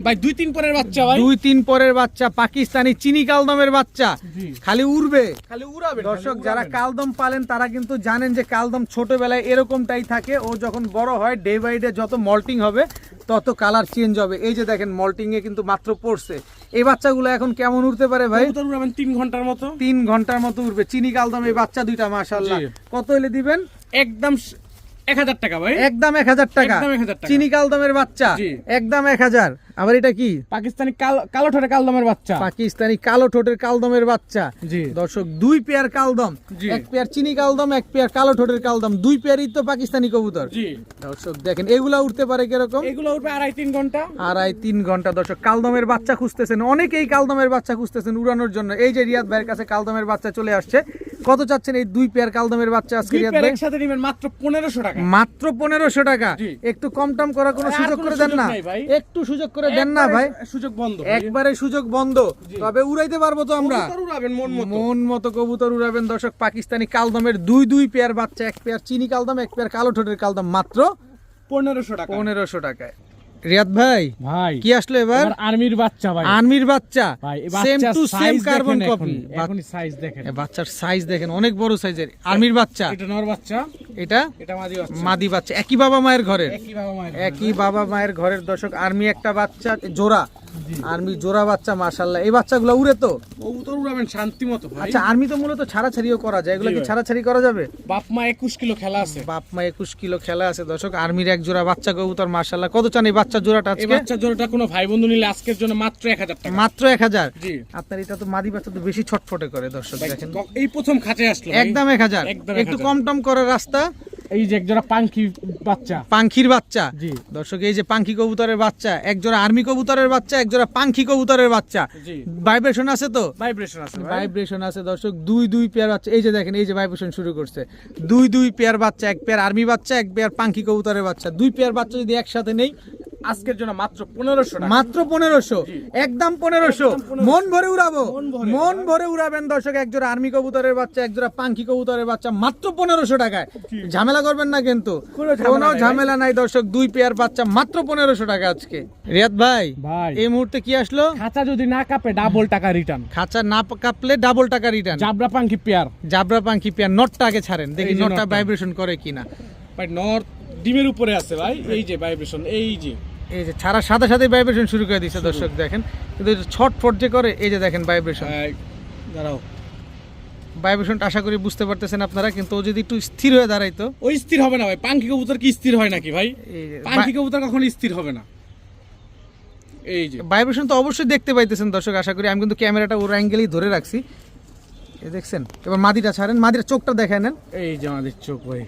ভাই? 2-3 পরের বাচ্চা ভাই, 2-3 পরের বাচ্চা, পাকিস্তানি চিনি কালদমের বাচ্চা, জি। খালি উড়বে। খালি উড়াবে দর্শক যারা কালদম পালেন তারা কিন্তু জানেন যে কালদম ছোটবেলায় এরকমটাই থাকে, ও যখন বড় হয় ডে বাই ডে যত মল্টিং হবে তত কালার চেঞ্জ হবে। এই যে দেখেন মল্টিং এ কিন্তু মাত্র পড়ছে। এই বাচ্চাগুলো এখন কেমন উড়তে পারে ভাই? কবুতর উড়াবেন 3 ঘন্টার মতো, 3 ঘন্টার মতো উড়বে। চিনি কালদম এই বাচ্চা দুইটা মাশাআল্লাহ। জি। কত হলে দিবেন? একদম 1000 টাকা ভাই, একদম 1000 টাকা। একদম 1000 টাকা। চিনি কালদমের বাচ্চা জি। একদম 1000। আবার এটা কি? পাকিস্তানি কালো ঠোঁটের কালদমের বাচ্চা, পাকিস্তানি কালো ঠোঁটের কালদমের বাচ্চা। জি। দর্শক 2 পেয়ার কালদম, জি। 1 পেয়ার চিনি কালদম, 1 পেয়ার কালো ঠোঁটের কালদম, 2 পেয়ারই তো পাকিস্তানি কবুতর। জি। দর্শক দেখেন এগুলা উঠতে পারে কিরকম? এগুলো উঠবে 2.5-3 ঘন্টা। 2.5-3 ঘন্টা। দর্শক কালদমের বাচ্চা খুঁজতেছেন, অনেকেই কালদমের বাচ্চা খুঁজতেছেন উড়ানোর জন্য। এই যে রিয়াদ ভাইয়ের কাছে কালদমের বাচ্চা চলে আসছে। কত চাচ্ছেন এই 2 পেয়ার কালদমের বাচ্চা আজকে 2 রিয়াদ পেয়ার ভাই? একসাথে নেবেন মাত্র 1500 টাকা। মাত্র 1500 টাকা। জি। একটু কম টম করার কোনো আর সুযোগ কোনো করে দেন সুযোগ না? নাই ভাই। একটু সুযোগ করে দেন না ভাই? সুযোগ বন্ধ, একবারে সুযোগ বন্ধ। জি। তবে উড়াইতে পারবো তো আমরা? কবুতর উড়াবেন মন মতো। মন মতো কবুতর উড়াবেন দর্শক। পাকিস্তানি কালদমের 2 পেয়ার বাচ্চা, 1 পেয়ার চিনি কালদম, 1 পেয়ার কালো ঠোঁটের কালদম, মাত্র 1500 টাকা। 1500 টাকায়। রিয়াদ ভাই ভাই কি আসলো এবার? আর্মির বাচ্চা ভাই, আর্মির বাচ্চা, ভাই এই সেম বাচ্চার টু সেম সাইজ কার্বন দেখেন, কপি। এখনই সাইজ দেখেন, বাচ্চার সাইজ দেখেন, অনেক বড় সাইজের আর্মির বাচ্চা। এটা নর বাচ্চা, এটা এটা মাদি বাচ্চা, মাদি বাচ্চা, একই বাবা মায়ের ঘরের, একই বাবা মায়ের। একই বাবা মায়ের ঘরের। দর্শক আর্মি একটা বাচ্চা জোড়া, আর্মি জোড়া বাচ্চা মাশাআল্লাহ। এই বাচ্চাগুলো উড়ে তো? কবুতর উড়াবেন শান্তি মতো ভাই। আচ্ছা আর্মি তো মূলত ছাড়াছাড়িও করা যায়, এগুলো জি কি ভাই। ছাড়াছাড়ি করা যাবে? বাপ মা 21 কিলো খেলা আছে, বাপ মা 21 কিলো খেলা আছে। দর্শক আর্মির এক জোড়া বাচ্চা কবুতর মাশাআল্লাহ। কত চান এই বাচ্চা জোড়াটা এই আজকে? বাচ্চা জোড়াটা কোনো ভাই বন্ধু নিলে আজকের জন্য মাত্র 1000 টাকা। মাত্র 1000। জি। আপনার এটা তো মাদি বাচ্চা তো বেশি ছটফটে করে দর্শক ভাই, দেখেন। এই প্রথম খাঁচে আসলো ভাই। একদম 1000। একদম একটু 1000। কম টম করার রাস্তা। এই যে এক জোড়া পাঙ্কি বাচ্চা, পাঙ্খির বাচ্চা। জি। দর্শক এই যে পাঙ্খি কবুতরের বাচ্চা, এক জোড়া আর্মি কবুতরের বাচ্চা, এক জোড়া পাঙ্খি কবুতরের বাচ্চা। জি। ভাইব্রেশন আছে তো? ভাইব্রেশন আছে ভাই। ভাইব্রেশন আছে দর্শক। 2 পেয়ার বাচ্চা, এই যে দেখেন এই যে ভাইব্রেশন শুরু করছে। 2 পেয়ার বাচ্চা, 1 পেয়ার আর্মি বাচ্চা, 1 পেয়ার পাঙ্খি কবুতরের বাচ্চা। 2 পেয়ার বাচ্চা যদি একসাথে নেই আজকের জন্য মাত্র 1500 টাকা। মাত্র 1500, একদম 1500। মন ভরে উড়াবো, মন ভরে। মন ভরে উড়াবেন দর্শক। এক জোড়া আর্মি কবুতরের বাচ্চা, এক জোড়া পাঙ্খি কবুতরের বাচ্চা, মাত্র 1500 টাকায়। ঝামেলা করবেন না কিন্তু, কোনো ঝামেলা নাই দর্শক। 2 পেয়ার বাচ্চা মাত্র 1500 টাকা আজকে। রিয়াদ ভাই ভাই এই মুহূর্তে কি আসলো? খাঁচা যদি না কাঁপে ডাবল টাকা রিটার্ন। খাঁচা না কাপলে ডাবল টাকা রিটার্ন। জাবরা পাঙ্কি pair, জাবরা পাঙ্খি pair. নটটা আগে ছাড়েন দেখি এই যে নটটা নটটা। ভাইব্রেশন করে কিনা। ভাই নর্থ ডিমের উপরে আছে ভাই, এই যে ভাইব্রেশন, এই যে এই যে ছাড়ার সাথে সাথে ভাইব্রেশন শুরু করে দিচ্ছে দর্শক দেখেন। কিন্তু ছটফট যে করে, এই যে দেখেন ভাইব্রেশন। দাঁড়াও, ভাইব্রেশনটা আশা করি বুঝতে পারতেছেন আপনারা। কিন্তু ও যদি একটু স্থির হয়ে দাঁড়াইতো। ওই স্থির হবে না ভাই। পাঙ্কি কবুতর কি স্থির হয় নাকি ভাই? এই যে পাঙ্কি কবুতর কখনো স্থির হবে না। এই যে ভাইব্রেশন তো অবশ্যই দেখতে পাইতেছেন দর্শক আশা করি। আমি কিন্তু ক্যামেরাটা ওর অ্যাঙ্গেলেই ধরে রাখছি। এই দেখছেন। এবার মাদিটা ছাড়েন, মাদির চোখটা দেখায় নেন। এই যে আমাদের চোখ ভাই,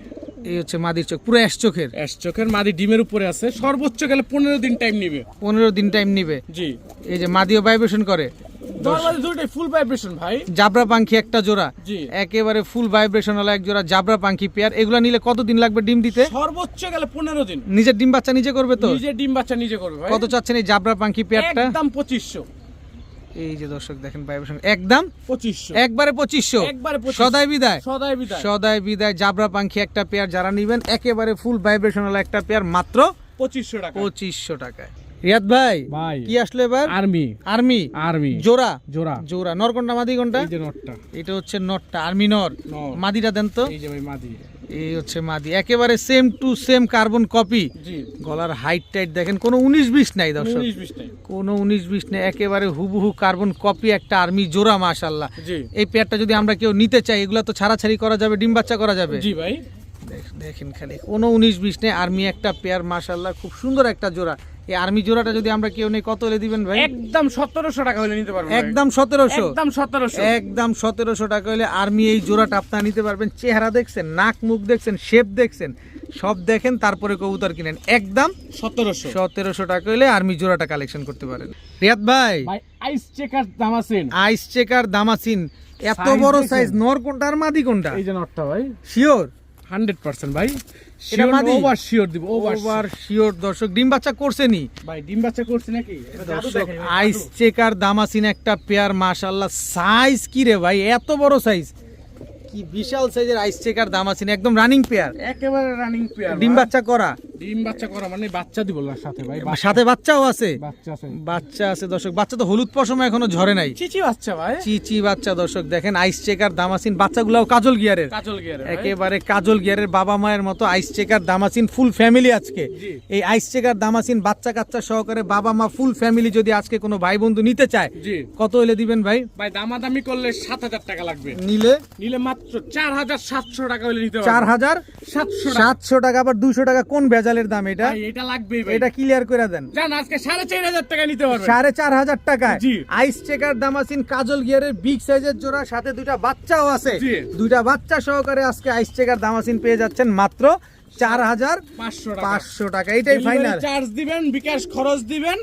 এই হচ্ছে মাদির চোখ, পুরো অ্যাশ চোখের। অ্যাশ চোখের মাদি ডিমের উপরে আছে। সর্বোচ্চ গেলে 15 দিন টাইম নিবে। 15 দিন টাইম নিবে। জি। এই যে মাদিও ভাইব্রেশন করে। নরমালি দুটোই ফুল ভাইব্রেশন ভাই। জাবরা পাঙ্খি একটা জোড়া, জি। একেবারে ফুল ভাইব্রেশন হলো এক জোড়া জাবরা পাঙ্খি পেয়ার। এগুলা নিলে কতদিন লাগবে ডিম দিতে? সর্বোচ্চ গেলে 15 দিন। নিজের ডিম বাচ্চা নিজে করবে তো? নিজে ডিম বাচ্চা নিজে করবে ভাই। কত চাচ্ছেন এই জাবরা পাঙ্খি পেয়ারটা? একদম 2500। এই যে দর্শক দেখেন ভাইব্রেশন একদম 2500, একবারে 2500। একবারে 2500। সদাই বিদায়, সদাই বিদায়। সদাই বিদায়। জাবরা পাঙ্খি একটা পেয়ার যারা নিবেন একেবারে ফুল ভাইব্রেশন হলো একটা পেয়ার, মাত্র 2500 টাকা। 2500 টাকায়। রিয়াদ ভাই ভাই কি আসলো এবার? আর্মি, আর্মি আর্মি জোড়া, জোড়া। জোড়া। নর কোনটা মাদি কোনটা? এই যে নটটা, এটা হচ্ছে নটটা, আর্মি নর। নর। মাদিটা দেন তো। এই যে ভাই মাদি, এই হচ্ছে মাদি, একেবারে same to same carbon copy. জি। গলার হাইট টাইট দেখেন, কোনো 19-20 নাই দর্শক, 19-20 টাইম। কোনো 19-20 নেই, একেবারে হুবহু কার্বন কপি একটা আর্মি জোড়া মাশাআল্লাহ। জি। এই পেয়ারটা যদি আমরা কেউ নিতে চাই, এগুলো তো ছাড়াছাড়ি করা যাবে, ডিম বাচ্চা করা যাবে। জি ভাই। দেখেন খালি কোনো 19-20 নেই, আর্মি একটা পেয়ার মাশাআল্লাহ, খুব সুন্দর একটা জোড়া। এই আর্মি জোড়াটা যদি আমরা কেউ নেই কত হলে দিবেন ভাই? একদম 1700 টাকা হলে নিতে পারবেন। একদম 1700, একদম 1700, একদম 1700 টাকা হলে আর্মি এই জোড়াটা আপনারা নিতে পারবেন। চেহারা দেখছেন, নাক মুখ দেখছেন, শেপ দেখছেন, সব দেখেন, তারপরে কবুতর কিনেন। একদম 1700 টাকা হলে আর্মি জোড়াটা কালেকশন করতে পারেন। রিয়াদ ভাই ভাই আইস চেকার দামাসিন, আইস চেকার দামাসিন, এত Size বড় দেখেন। সাইজ, নর কোনটা আর মাদি কোনটা? এই যে নটটা ভাই, শিওর 100% ভাই। এটা মাদি ওভার শিওর দিব, ওভার শিওর দর্শক ডিম বাচ্চা করছেনি ভাই ডিম বাচ্চা করছে নাকি? এটা জাদু দর্শক দেখেন, আইস চেকার দামাসিন একটা পেয়ার মাশাআল্লাহ সাইজ কি রে ভাই এত বড় সাইজ কি বিশাল সাইজের আইস চেকার দামাসিন একদম রানিং পেয়ার একেবারে রানিং পেয়ার। ডিম বাচ্চা করা ডিম বাচ্চা করা মানে বাচ্চা দিব না সাথে ভাই, সাথে বাচ্চাও আছে বাচ্চা আছে। বাচ্চা আছে দর্শক বাচ্চা তো হলুদ পশম এখনো ঝরে নাই চিচি বাচ্চা ভাই, চিচি বাচ্চা দর্শক দেখেন আইস চেকার দামাসিন বাচ্চাগুলাও কাজল গিয়ারের কাজল গিয়ারে একেবারে কাজল গিয়ারের বাবা মায়ের মতো আইস চেকার দামাসিন ফুল ফ্যামিলি আজকে জি। এই আইস চেকার দামাসিন বাচ্চা কাচ্চা সহকারে বাবা মা ফুল ফ্যামিলি যদি আজকে কোনো ভাই বন্ধু নিতে চায় জি। কত হলে দিবেন ভাই? ভাই দামাদামি করলে 7000 টাকা লাগবে, নিলে নিলে মাত্র 4700 টাকা হলে নিতে পারবেন। 4700 700 টাকা আবার 200 টাকা কোন ভেজালের দাম এটা? ভাই এটা লাগবেই ভাই, এটা ক্লিয়ার করে দেন। জান আজকে 4500 টাকা নিতে পারবেন। 4500 টাকায় জি। আইস চেকার দামাসিন কাজল গিয়ারের বিগ সাইজের জোড়া সাথে দুইটা বাচ্চাও আছে জি। দুইটা বাচ্চা সহকারে আজকে আইস চেকার দামাসিন পেয়ে যাচ্ছেন মাত্র 4500 টাকা এটাই ফাইনাল। চার্জ দিবেন, বিকাশ খরচ দিবেন,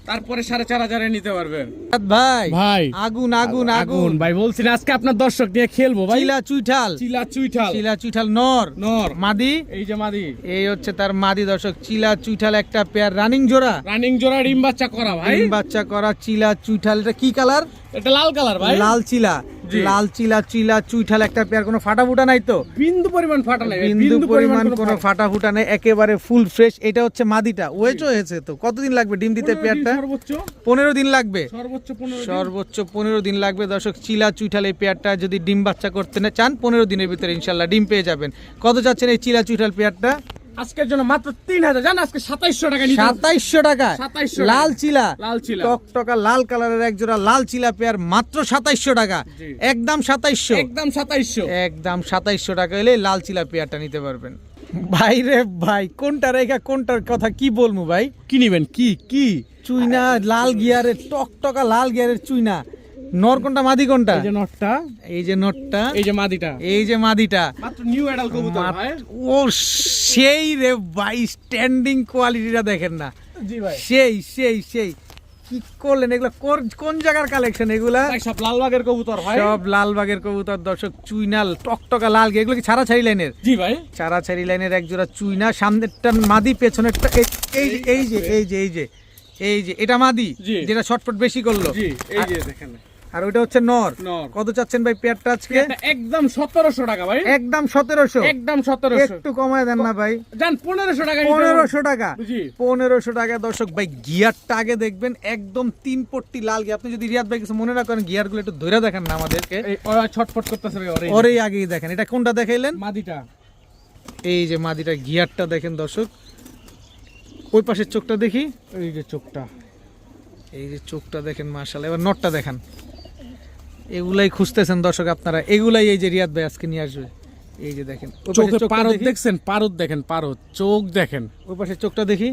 তারপরে 4500 এ নিতে পারবেন। ভাই ভাই আগুন আগুন আগুন ভাই বলছি না আজকে আপনার দর্শক নিয়ে খেলবো ভাই। চিলা চুইঠাল চিলা চুইঠাল, চিলা চুইঠাল নর নর মাদি এই যে মাদি, এই হচ্ছে তার মাদি দর্শক চিলা চুইঠাল একটা পেয়ার রানিং জোড়া রানিং জোড়া ডিম বাচ্চা করা ভাই। ডিম বাচ্চা করা চিলা চুইঠাল এটা কি কালার? এটা লাল কালার ভাই, লাল চিলা জি। লাল চিলা চিলা চুইঠাল একটা পেয়ার কোনো ফাটা ফুটা নাই তো? বিন্দু পরিমাণ ফাটা নাই, বিন্দু পরিমাণ কোনো ফাটা। ফাটা ফুটা নেই একেবারে ফুল ফ্রেশ। এটা হচ্ছে মাদিটা ওয়েট হয়েছে তো কতদিন লাগবে ডিম দিতে 15 দিন পেয়ারটা? সর্বোচ্চ 15 দিন লাগবে সর্বোচ্চ 15 দিন। সর্বোচ্চ 15 দিন লাগবে দর্শক চিলা চুইঠাল এই পেয়ারটা যদি ডিম বাচ্চা করতে না চান 15 দিনের ভিতরে ইনশাল্লাহ ডিম পেয়ে যাবেন। কত যাচ্ছেন এই চিলা চুইঠাল পেয়ারটা? আজকের জন্য মাত্র 3000, জান আজকে 2700 টাকা নিতে 2700 টাকা 2700 লাল চিলা লাল চিলা টকটকা লাল কালারের এক জোড়া লাল চিলা পেয়ার মাত্র 2700 টাকা জি। একদম 2700 একদম 2700। একদম 2700 টাকা হলে লাল চিলা পেয়ারটা নিতে পারবেন। ভাই রে ভাই কোনটা রেখা কোনটার কথা কি বলবো ভাই? কি নিবেন? কি চুইনা লাল গিয়ারের টকটকা লাল গিয়ারের চুইনা নর কোনটা মাদি কোনটা? এই যে নটটা, এই যে নটটা এই যে মাদিটা, এই যে মাদিটা মাত্র নিউ অ্যাডাল কবুতর ভাই। ও সেই রে ভাই স্ট্যান্ডিং কোয়ালিটিটা দেখেন না জি ভাই, সেই সেই সেই কি করলেন এগুলা কোন জায়গার কালেকশন এগুলা? ভাই সব লালবাগের কবুতর ভাই। সব লালবাগের কবুতর দর্শক চুইনাল টকটকা লাল এগুলো কি ছাড়াছাড়ি লাইনের? জি ভাই, ছাড়াছাড়ি লাইনের এক জোড়া চুইনা সামনেরটা মাদি পেছনেরটা এই যে এটা মাদি জি। যেটা শর্টফট বেশি করলো জি এই যে দেখেন, আর ওইটা হচ্ছে নর। নর। কত চাচ্ছেন ভাই পেয়ারটা আজকে? এটা একদম 1700 টাকা ভাই, একদম 1700 একদম 1700। একটু কমায় দেন না ভাই? জান 1500 টাকা নিতে পারবেন। 1500 টাকা জি 1500 টাকা দর্শক ভাই গিয়ারটা আগে দেখবেন একদম 3 পট্টি লাল গিয়ার। আপনি যদি রিয়াদ ভাই কিছু মনে না করেন গিয়ার গুলো একটু ধরে দেখেন না আমাদেরকে। এই ওরা ছটফট করতেছে ভাই, ওরেই আগেই দেখেন। এটা কোনটা দেখাইলেন? মাদিটা, এই যে মাদিটা গিয়ারটা দেখেন দর্শক। ওই পাশের চোখটা দেখি, এই যে চোখটা, এই যে চোখটা দেখেন মাশাআল্লাহ। এবার নটটা দেখান। এগুলাই খুঁজতেছেন দর্শক আপনারা, এগুলাই এই যে রিয়াদ ভাই আজকে নিয়ে আসবে। এই যে দেখেন ওই পাশের চোখে চোখটা পারদ দেখি। দেখছেন, পারদ দেখেন, পারদ চোখ দেখেন। ওই পাশের চোখটা দেখি।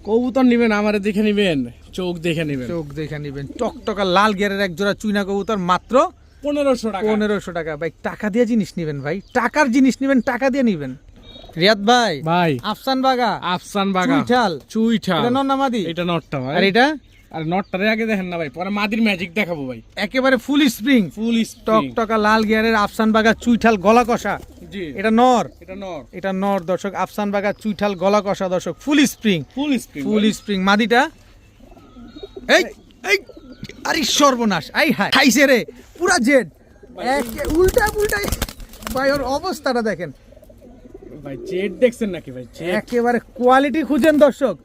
কবুতর নিবেন আমারে দেখে নিবেন, চোখ দেখে নিবেন। চোখ দেখে নিবেন। টকটকা লাল গিয়ারের এক জোড়া চুইনা কবুতর মাত্র 1500 টাকা। 1500 টাকা। ভাই টাকা দিয়ে জিনিস নিবেন ভাই, টাকার জিনিস নিবেন, টাকা দিয়ে নিবেন। রিয়াদ ভাই ভাই আফসান বাগা আফসান বাগা চুইঠাল চুইঠাল, এটা নর না মাদি? এটা নটটা ভাই। আর এটা আর নটটারে আগে দেখেন না ভাই, পরে মাদির ম্যাজিক দেখাবো ভাই। একেবারে ফুল স্প্রিং ফুল টকটকা লাল গিয়ারের আফসান বাগা চুইঠাল গলা কষা। জি এটা নর, এটা নর, এটা নর দর্শক। আফসান বাগা চুইঠাল গলা কষা দর্শক, ফুল স্প্রিং ফুল স্প্রিং ফুল স্প্রিং। মাদিটা এই এই আরে সর্বনাশ, আই হাই খাইছে রে পুরা জেড উল্টা উল্টা। ভাই ওর অবস্থাটা দেখেন। ভাই জেড দেখছেন নাকি ভাই? জেড একেবারে কোয়ালিটি খুঁজেন দর্শক,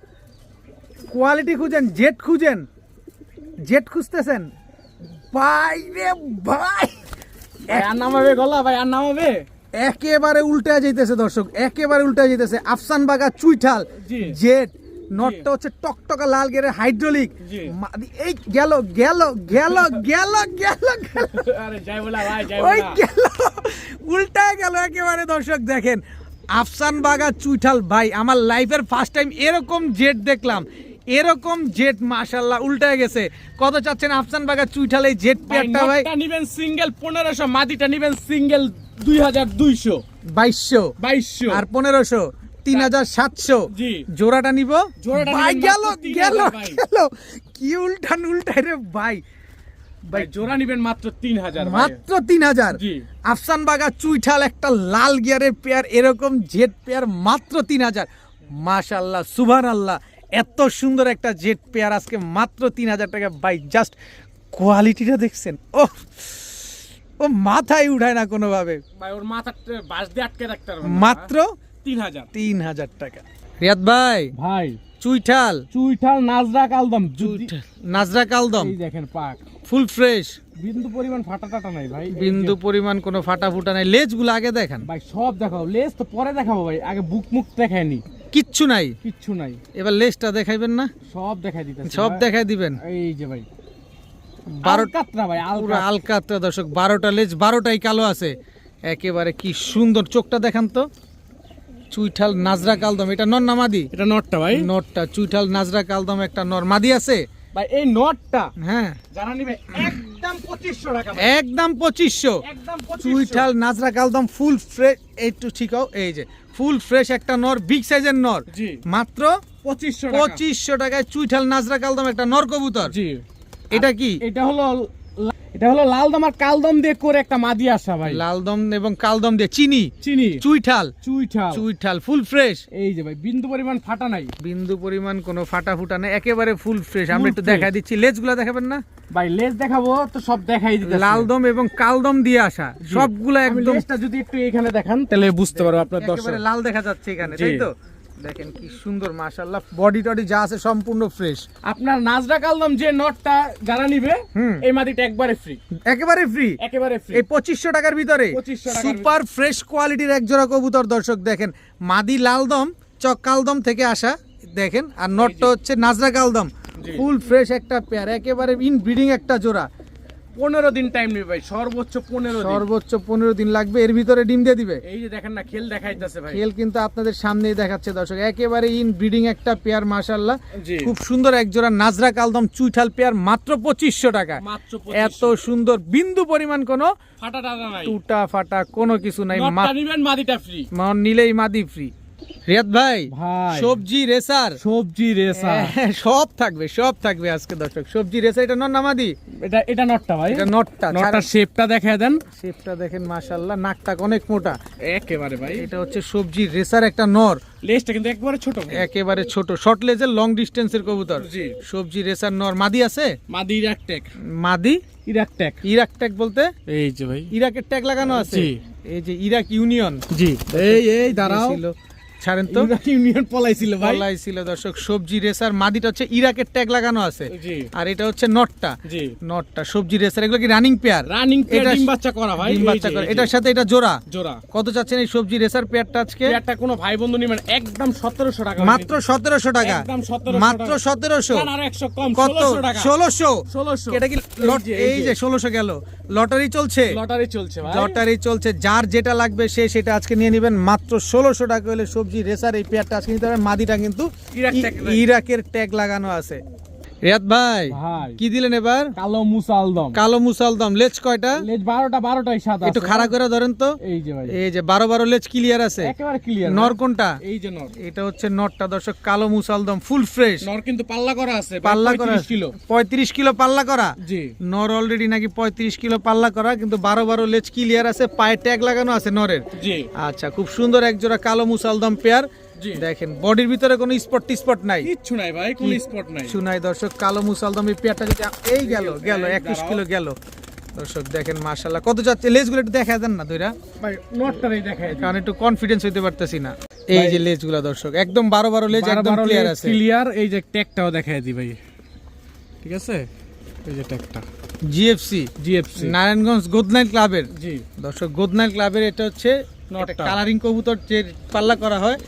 কোয়ালিটি খুঁজেন, জেট খুঁজেন, জেট খুঁজতেছেন ভাই রে ভাই। ভাই আর নামাবে গলা ভাই, আর নামাবে। একেবারে উল্টা যাইতেছে দর্শক, একেবারে উল্টা যাইতেছে। আফসান বাগা চুইঠাল জি। জেট নটটা হচ্ছে টকটকা লাল গিয়ারের হাইড্রোলিক। জি। এই গেল গেল গেল গেল গেল গেল আরে যাই বলা ভাই, যাই ওই বলা। গেল উল্টা গেল একেবারে দর্শক দেখেন। আফসান বাগা চুইঠাল ভাই আমার লাইফের ফার্স্ট টাইম এরকম জেট দেখলাম, এরকম জেট মাশাআল্লাহ উল্টায় গেছে। কত চাচ্ছেন আফসান বাগা চুইঠাল এই জেট পেয়ারটা ভাই? নটটা নিবেন সিঙ্গেল 1500, মাদিটা নিবেন সিঙ্গেল 2200, 2200 আর 1500 3700। জি। জোড়াটা নিব জোড়াটা ভাই নিবেন গেল মাত্র 3000 গেল ভাই। গেল কি উল্টান উল্টায় রে ভাই। ভাই জোড়া নিবেন মাত্র 3000 মাত্র 3000। জি আফসান বাগা চুইঠাল একটা লাল গিয়ারের পেয়ার, এরকম জেড পেয়ার মাত্র 3000। মাশাআল্লাহ সুবহানাল্লাহ, এত সুন্দর একটা জেড পেয়ার আজকে মাত্র 3000 টাকা ভাই। জাস্ট কোয়ালিটিটা দেখছেন, ও মাথায় উঠায় না কোনোভাবে। ভাই ওর মাথা বাস দিয়ে আটকে রাখতে পারবেন মাত্র 3000 টাকা। রিয়াদ ভাই ভাই চুইঠাল নাজরা কালদম নাজরা কালদম এই দেখেন পাক ফুল ফ্রেশ, বিন্দু পরিমাণ ফাটা টাটা নাই ভাই, বিন্দু পরিমাণ কোনো ফাটা ফুটা নাই। লেজগুলো আগে দেখান ভাই, সব দেখাবো, লেজ তো পরে দেখাবো ভাই, আগে বুক মুখ দেখায়নি, কিচ্ছু নাই, কিচ্ছু নাই। এবার লেজটা দেখাইবেন না? সব দেখাই দিতেছি, সব দেখাই দিবেন। এই যে ভাই 12 কাতরা ভাই, পুরো আলকাতরা দর্শক, 12টা লেজ 12টাই কালো আছে একেবারে, কি সুন্দর। চোখটা দেখান তো। চুইঠাল নাজরা কালদম, এটা নর না মাদি? এটা নটটা ভাই, নরটা। চুইঠাল নাজরা কালদম একটা নর, মাদি আছে ভাই এই নটটা হ্যাঁ যারা নিবে একদম 2500 টাকা, একদম 2500। একদম 2500। চুইঠাল নাজরা কালদম ফুল ফ্রেশ, একটু ঠিকাও, এই যে ফুল ফ্রেশ একটা নর, বিগ সাইজের নর, জি মাত্র 2500 টাকায় চুইঠাল নাজরা কালদম একটা নর কবুতর। জি এটা কি? এটা হলো লালদম আর কালদম দিয়ে করে একটা মাদি আসা ভাই, লালদম এবং কালদম দিয়ে চিনি চিনি চুইঠাল চুইঠাল চুইঠাল ফুল ফ্রেশ। এই যে ভাই বিন্দু পরিমাণ ফাটা নাই, বিন্দু পরিমাণ কোনো ফাটা ফুটা নেই, একেবারে ফুল ফ্রেশ। আমরা একটু fresh। দেখা দিচ্ছি, লেজগুলো দেখাবেন না? ভাই লেজ দেখাবো তো সব দেখাই দিতে, লালদম এবং কালদম দিয়ে আসা সবগুলো একদম। লেজটা যদি একটু এখানে দেখান তাহলে বুঝতে পারবো আপনার দর্শক। একেবারে লাল দেখা যাচ্ছে এখানে, জি। তাই তো? দেখেন কি সুন্দর মাশাআল্লাহ, বডি টডি যা আছে সম্পূর্ণ ফ্রেশ। আপনার নাজরা কালদম যে নটটা যারা নিবে এই মাদিটা একবারে ফ্রি, একেবারে ফ্রি, একেবারে ফ্রি, এই 2500 টাকার ভিতরে 2500 টাকার সুপার ফ্রেশ কোয়ালিটির এক জোড়া কবুতর। দর্শক দেখেন, মাদি লালদম চক কালদম থেকে আসা দেখেন, আর নটটা হচ্ছে নাজরা কালদম, ফুল ফ্রেশ একটা পেয়ার, একেবারে ইন ব্রিডিং একটা জোড়া। 15 দিন টাইম নিবে ভাই, সর্বোচ্চ 15 দিন, সর্বোচ্চ 15 দিন লাগবে, এর ভিতরে ডিম দিয়ে দিবে। এই যে দেখেন না খেল দেখাইতেছে ভাই, খেল কিন্তু আপনাদের সামনেই দেখাচ্ছে দর্শক, একেবারে ইন ব্রিডিং একটা পেয়ার মাশাআল্লাহ। জি। খুব সুন্দর এক জোড়া নাজরা কালদম চুইঠাল পেয়ার মাত্র 2500 টাকা। মাত্র এত সুন্দর, বিন্দু পরিমাণ কোনো ফাটা টাটা নাই, টুটা ফাটা কোনো কিছু নাই, নটটা নিবেন মাদিটা ফ্রি, মন নিলেই মাদি ফ্রি। রিয়াদ ভাই ভাই সবজি রেসার, সবজি রেসা সব থাকবে, সব থাকবে আজকে দর্শক। সবজি রেসার, এটা নর না মাদি? এটা নটটা ভাই, এটা নটটা। নটটার শেপটা দেখায় দেন, শেপটা দেখেন মাশাআল্লাহ, নাকটা অনেক মোটা একেবারে ভাই। এটা হচ্ছে সবজি রেসার একটা নর, লেজটা কিন্তু একবারে ছোট ভাই, একেবারে ছোট, শর্ট লেজের লং ডিস্টেন্সের কবুতর। জি। সবজি রেসার নর, মাদি আছে? মাদি ইরাক টেক, মাদি ইরাক টেক, ইরাক ট্যাগ বলতে এই যে ভাই, ইরাকের ট্যাগ লাগানো আছে? জি। এই যে ইরাক ইউনিয়ন, জি এই দাঁড়াও, ছিল, ছাড়েন তো, ইরাক ইউনিয়ন পলাইছিল ভাই, বলাই ছিল দর্শক। সবজি রেসার মাদিটা হচ্ছে ইরাকের ট্যাগ লাগানো আছে, জি আর এটা হচ্ছে নটটা। জি নটটা সবজি রেসার, এগুলো কি রানিং পেয়ার? রানিং পেয়ার, এটা ডিম বাচ্চা করা ভাই, ডিম এই বাচ্চা যে, করে, এই যে। এটার সাথে এটা জোড়া। জোড়া কত চাচ্ছেন এই সবজি রেসার পেয়ারটা আজকে? পেয়ারটা কোনো ভাই বন্ধু নিবেন একদম 1700 টাকা, মাত্র 1700 টাকা, একদম 1700 মাত্র 1700। আর 100 কম, কত? 1600 টাকা, 1600। এটা কি এই যে 1600 গেল, লটারি চলছে, লটারি চলছে ভাই, লটারি চলছে। যার যেটা লাগবে সে সেটা আজকে নিয়ে নেবেন, মাত্র 1600 টাকা হলে সবজি রেসার এই পেয়ারটা আজকে নিতে পারবেন। মাদিটা কিন্তু ইরাক ট্যাগ, ইরাকের ট্যাগ লাগানো আছে। রিয়াদ ভাই ভাই কি দিলেন এবার? কালো মুসালদম, কালো মুসালদম, লেজ কয়টা? লেজ 12টাই সাদা, একটু খাড়া করে ধরেন তো। এই যে ভাই, এই যে 12 লেজ ক্লিয়ার আছে, একেবারে ক্লিয়ার। নর কোনটা? এই যে নর, এটা হচ্ছে নরটা দর্শক, কালো মুসালদম ফুল ফ্রেশ, নর কিন্তু পাল্লা করা আছে, পাল্লা করা 35 কিলো, 35 কিলো পাল্লা করা। জি নর অলরেডি নাকি 35 কিলো পাল্লা করা, কিন্তু 12 লেজ ক্লিয়ার আছে, পায়ে ট্যাগ লাগানো আছে নরের। জি আচ্ছা, খুব সুন্দর এক জোড়া কালো মুসালদম পেয়ার। জি দেখেন বডির ভিতরে কোনো স্পট নাই, কিচ্ছু নাই ভাই, কোনো স্পট নাই, কিছু নাই দর্শক। কালো মুসালদম এই পেয়ারটা যদি এই গেল 21 কিলো গেল দর্শক, দেখেন মাশাআল্লাহ। কত যাচ্ছে লেজগুলো একটু দেখা দেন না দুইটা, ভাই নটটাই দেখায়, কারণ একটু কনফিডেন্স হইতে পারতেছি না। এই যে লেজগুলো দর্শক একদম 12 লেজ, একদম ক্লিয়ার আছে, ক্লিয়ার। এই যে ট্যাগটাও দেখায় দি ভাই, ঠিক আছে, এই যে ট্যাগটা জিএফসি নারায়ণগঞ্জ গোদনাইল ক্লাবের। জি দর্শক গোদনাইল ক্লাবের এটা হচ্ছে নটটা। কালারিং কবুতর যে পাল্লা করা হয়,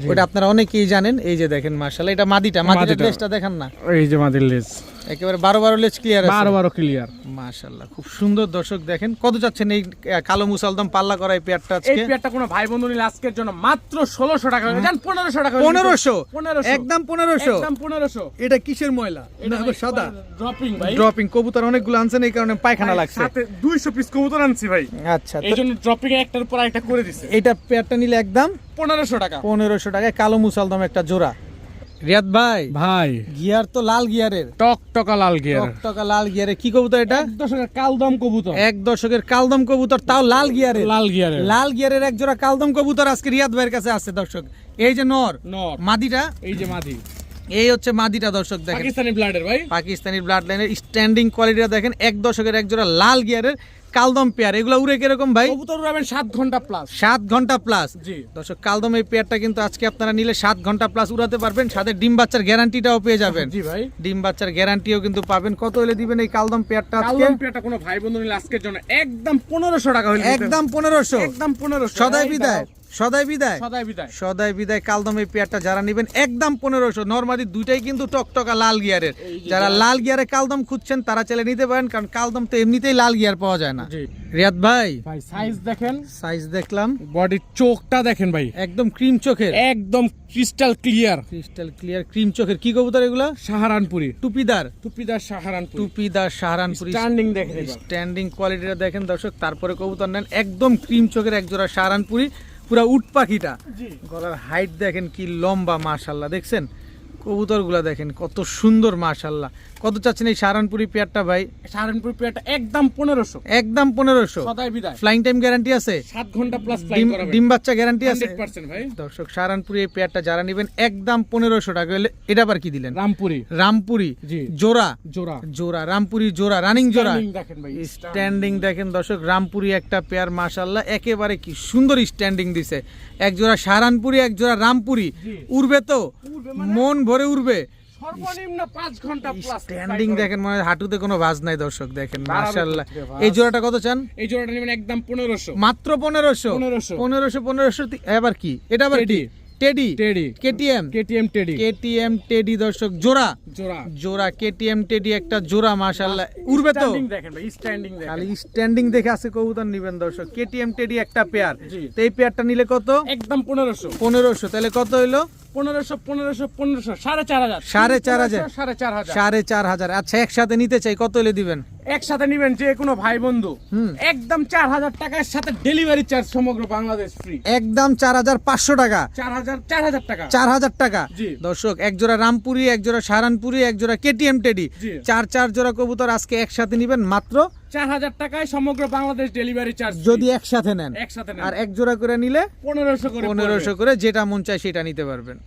ওটা আপনারা অনেকেই জানেন। এই যে দেখেন মাশাআল্লাহ, এটা মাদিটা লেজটা দেখেন না, এই যে মাদির লেজ একেবারে 12 লেজ ক্লিয়ার আছে, 12 ক্লিয়ার মাশাআল্লাহ খুব সুন্দর। দর্শক দেখেন কত যাচ্ছেন এই কালো মুসালদম পাল্লা করা এই পেয়ারটা এই আজকে? পেয়ারটা কোনো ভাই বন্ধু নিলে আজকের জন্য মাত্র 1600 টাকা, জান 1500 টাকা, 1500 1500 একদম 1500। একদম 1500। এটা কিসের ময়লা? এটা না সাদা ড্রপিং ভাই, ড্রপিং কবুতর অনেকগুলো আনছেন, এই কারণে পায়খানা লাগছে। সাথে 200 পিস কবুতর আনছি ভাই, আচ্ছা, তো এইজন্য ড্রপিং এ একটার পর একটা করে দিছে। এটা পেয়ারটা নিলে একদম 1500 টাকা, 1500 টাকায় কালো মুসালদম একটা জোড়া। রিয়াদ ভাই, ভাই গিয়ার তো লাল গিয়ারের, টকটকা লাল গিয়ার, টকটকা লাল গিয়ারের। কি কবুতর এটা? এক দশকের কালদম কবুতর, এক দশকের কালদম কবুতর, তাও লাল গিয়ারের। লাল গিয়ারের, লাল গিয়ারের এক জোড়া কালদম কবুতর আজকে রিয়াদ ভাইয়ের কাছে আছে দর্শক। এই যে নর, নর, মাদিটা, এই যে মাদি, এই হচ্ছে মাদিটা দর্শক দেখেন, পাকিস্তানি ব্লাডের ভাই, পাকিস্তানি ব্লাড লাইনের স্ট্যান্ডিং কোয়ালিটিটা দেখেন। এক দশকের এক জোড়া লাল গিয়ারের কালদম পেয়ার। এগুলো উড়ে কিরকম ভাই? কবুতর উড়াবেন 7 ঘন্টা প্লাস। 7 ঘন্টা প্লাস। জি দর্শক কালদম এই পেয়ারটা কিন্তু আজকে আপনারা নিলে 7 ঘন্টা প্লাস উড়াতে পারবেন, সাথে ডিম বাচ্চার গ্যারান্টিটাও পেয়ে যাবেন। জি ভাই, ডিম বাচ্চার গ্যারান্টিও কিন্তু পাবেন। কত হলে দিবেন এই কালদম পেয়ারটা আজকে? কালদম পেয়ারটা কোনো ভাই বন্ধু নিলে আজকের জন্য একদম 1500 টাকা হইলো, একদম 1500, একদম 1500। সদাই বিদায়, সদাই বিদায়, সদাই বিদায়, সদাই বিদায়। কালদম এই পেয়ারটা যারা নেবেন একদম 1500। নরমাদি দুইটাই কিন্তু টকটকা লাল গিয়ারের। যারা লাল গিয়ারে কালদম খুঁজছেন তারা চাইলে নিতে পারেন, কারণ কালদম তো এমনিতেই লাল গিয়ার পাওয়া যায় না। জি রিয়াদ ভাই, ভাই সাইজ দেখেন, সাইজ দেখলাম, বডির চোখটা দেখেন ভাই, একদম ক্রিম চোখের, একদম crystal clear, crystal clear cream চোখের। কি কবুতর এগুলা? সাহারানপুরি, টুপিদার, টুপিদার সাহারানপুরি, টুপিদার সাহারানপুরি। স্ট্যান্ডিং দেখেন এবার, স্ট্যান্ডিং কোয়ালিটিটা দেখেন দর্শক। তারপরে কবুতর নেন একদম ক্রিম চোখের এক জোড়া সাহারানপুরি, পুরা উট পাখিটা। জি গলার হাইট দেখেন কি লম্বা, মাশাল্লাহ। দেখছেন কবুতরগুলা দেখেন কত সুন্দর, মাশাল্লাহ। কত চাচ্ছেন এই সাহারানপুরি পেয়ারটা ভাই? সাহারানপুরি পেয়ারটা একদম 1500, একদম 1500। সদাই বিদায়, ফ্লাইং টাইম গ্যারান্টি আছে? 7 ঘন্টা প্লাস ফ্লাই ডিম করাবেন, ডিম বাচ্চা গ্যারান্টি আছে? 100% ভাই। দর্শক সাহারানপুরি এই পেয়ারটা যারা নেবেন একদম 1500 টাকা হলে। এটা আবার কি দিলেন? রামপুরি, রামপুরি জি জোড়া, জোড়া, জোড়া রামপুরি জোড়া, রানিং জোড়া। স্ট্যান্ডিং দেখেন ভাই, স্ট্যান্ডিং দেখেন দর্শক, রামপুরি একটা পেয়ার, মাশাল্লাহ একেবারে কি সুন্দর স্ট্যান্ডিং দিছে। এক জোড়া সাহারানপুরি, এক জোড়া রামপুরি। জি। উড়বে তো, উড়বে মানে? মন ভরে উড়বে। সর্বনিম্ন 5 ঘন্টা প্লাস স্ট্যান্ডিং দেখেন, মানে হাঁটুতে কোনো ভাঁজ নাই দর্শক দেখেন, দাঁড়াবে মাশাল্লাহ। কোথায় ভাঁজ? এই জোড়াটা কত চান? এই জোড়াটা নেবেন একদম 1500, মাত্র 1500। 1500, 1500। এবার কি এটা? আবার কি? Teddy, teddy, KTM, KTM teddy, KTM teddy দর্শক জোড়া, জোড়া, জোড়া কেটিএম টেডি একটা জোড়া, মাশাল্লাহ উড়বে তো। স্ট্যান্ডিং দেখেন ভাই, স্ট্যান্ডিং দেখেন, খালি স্ট্যান্ডিং দেখে আছে কবুতর নিবেন দর্শক। কেটিএম টেডি একটা পেয়ার। জি। তো এই পেয়ারটা নিলে কত? একদম 1500, 1500। তাহলে কত হইলো? 1500, 1500, 1500, 4500, 4500, 4500। 4500। আচ্ছা একসাথে নিতে চাই, কত হলে দিবেন? একসাথে নিবেন যে কোনো ভাই বন্ধু, হুম। একদম 4000 টাকার সাথে ডেলিভারি চার্জ সমগ্র বাংলাদেশ ফ্রি। একদম 4500 টাকা, 4000 টাকা, 4000 টাকা। জি। দর্শক এক জোড়া রামপুরি, এক জোড়া সাহারানপুরি, এক জোড়া কেটিএম টেডি, জি। 4 জোড়া কবুতর আজকে একসাথে নিবেন মাত্র 4000 টাকায় সমগ্র বাংলাদেশ ডেলিভারি চার্জ যদি একসাথে নেন। একসাথে নেন। আর এক জোড়া করে নিলে 1500 করে 1500 করে, যেটা মন চায় সেটা নিতে পারবেন।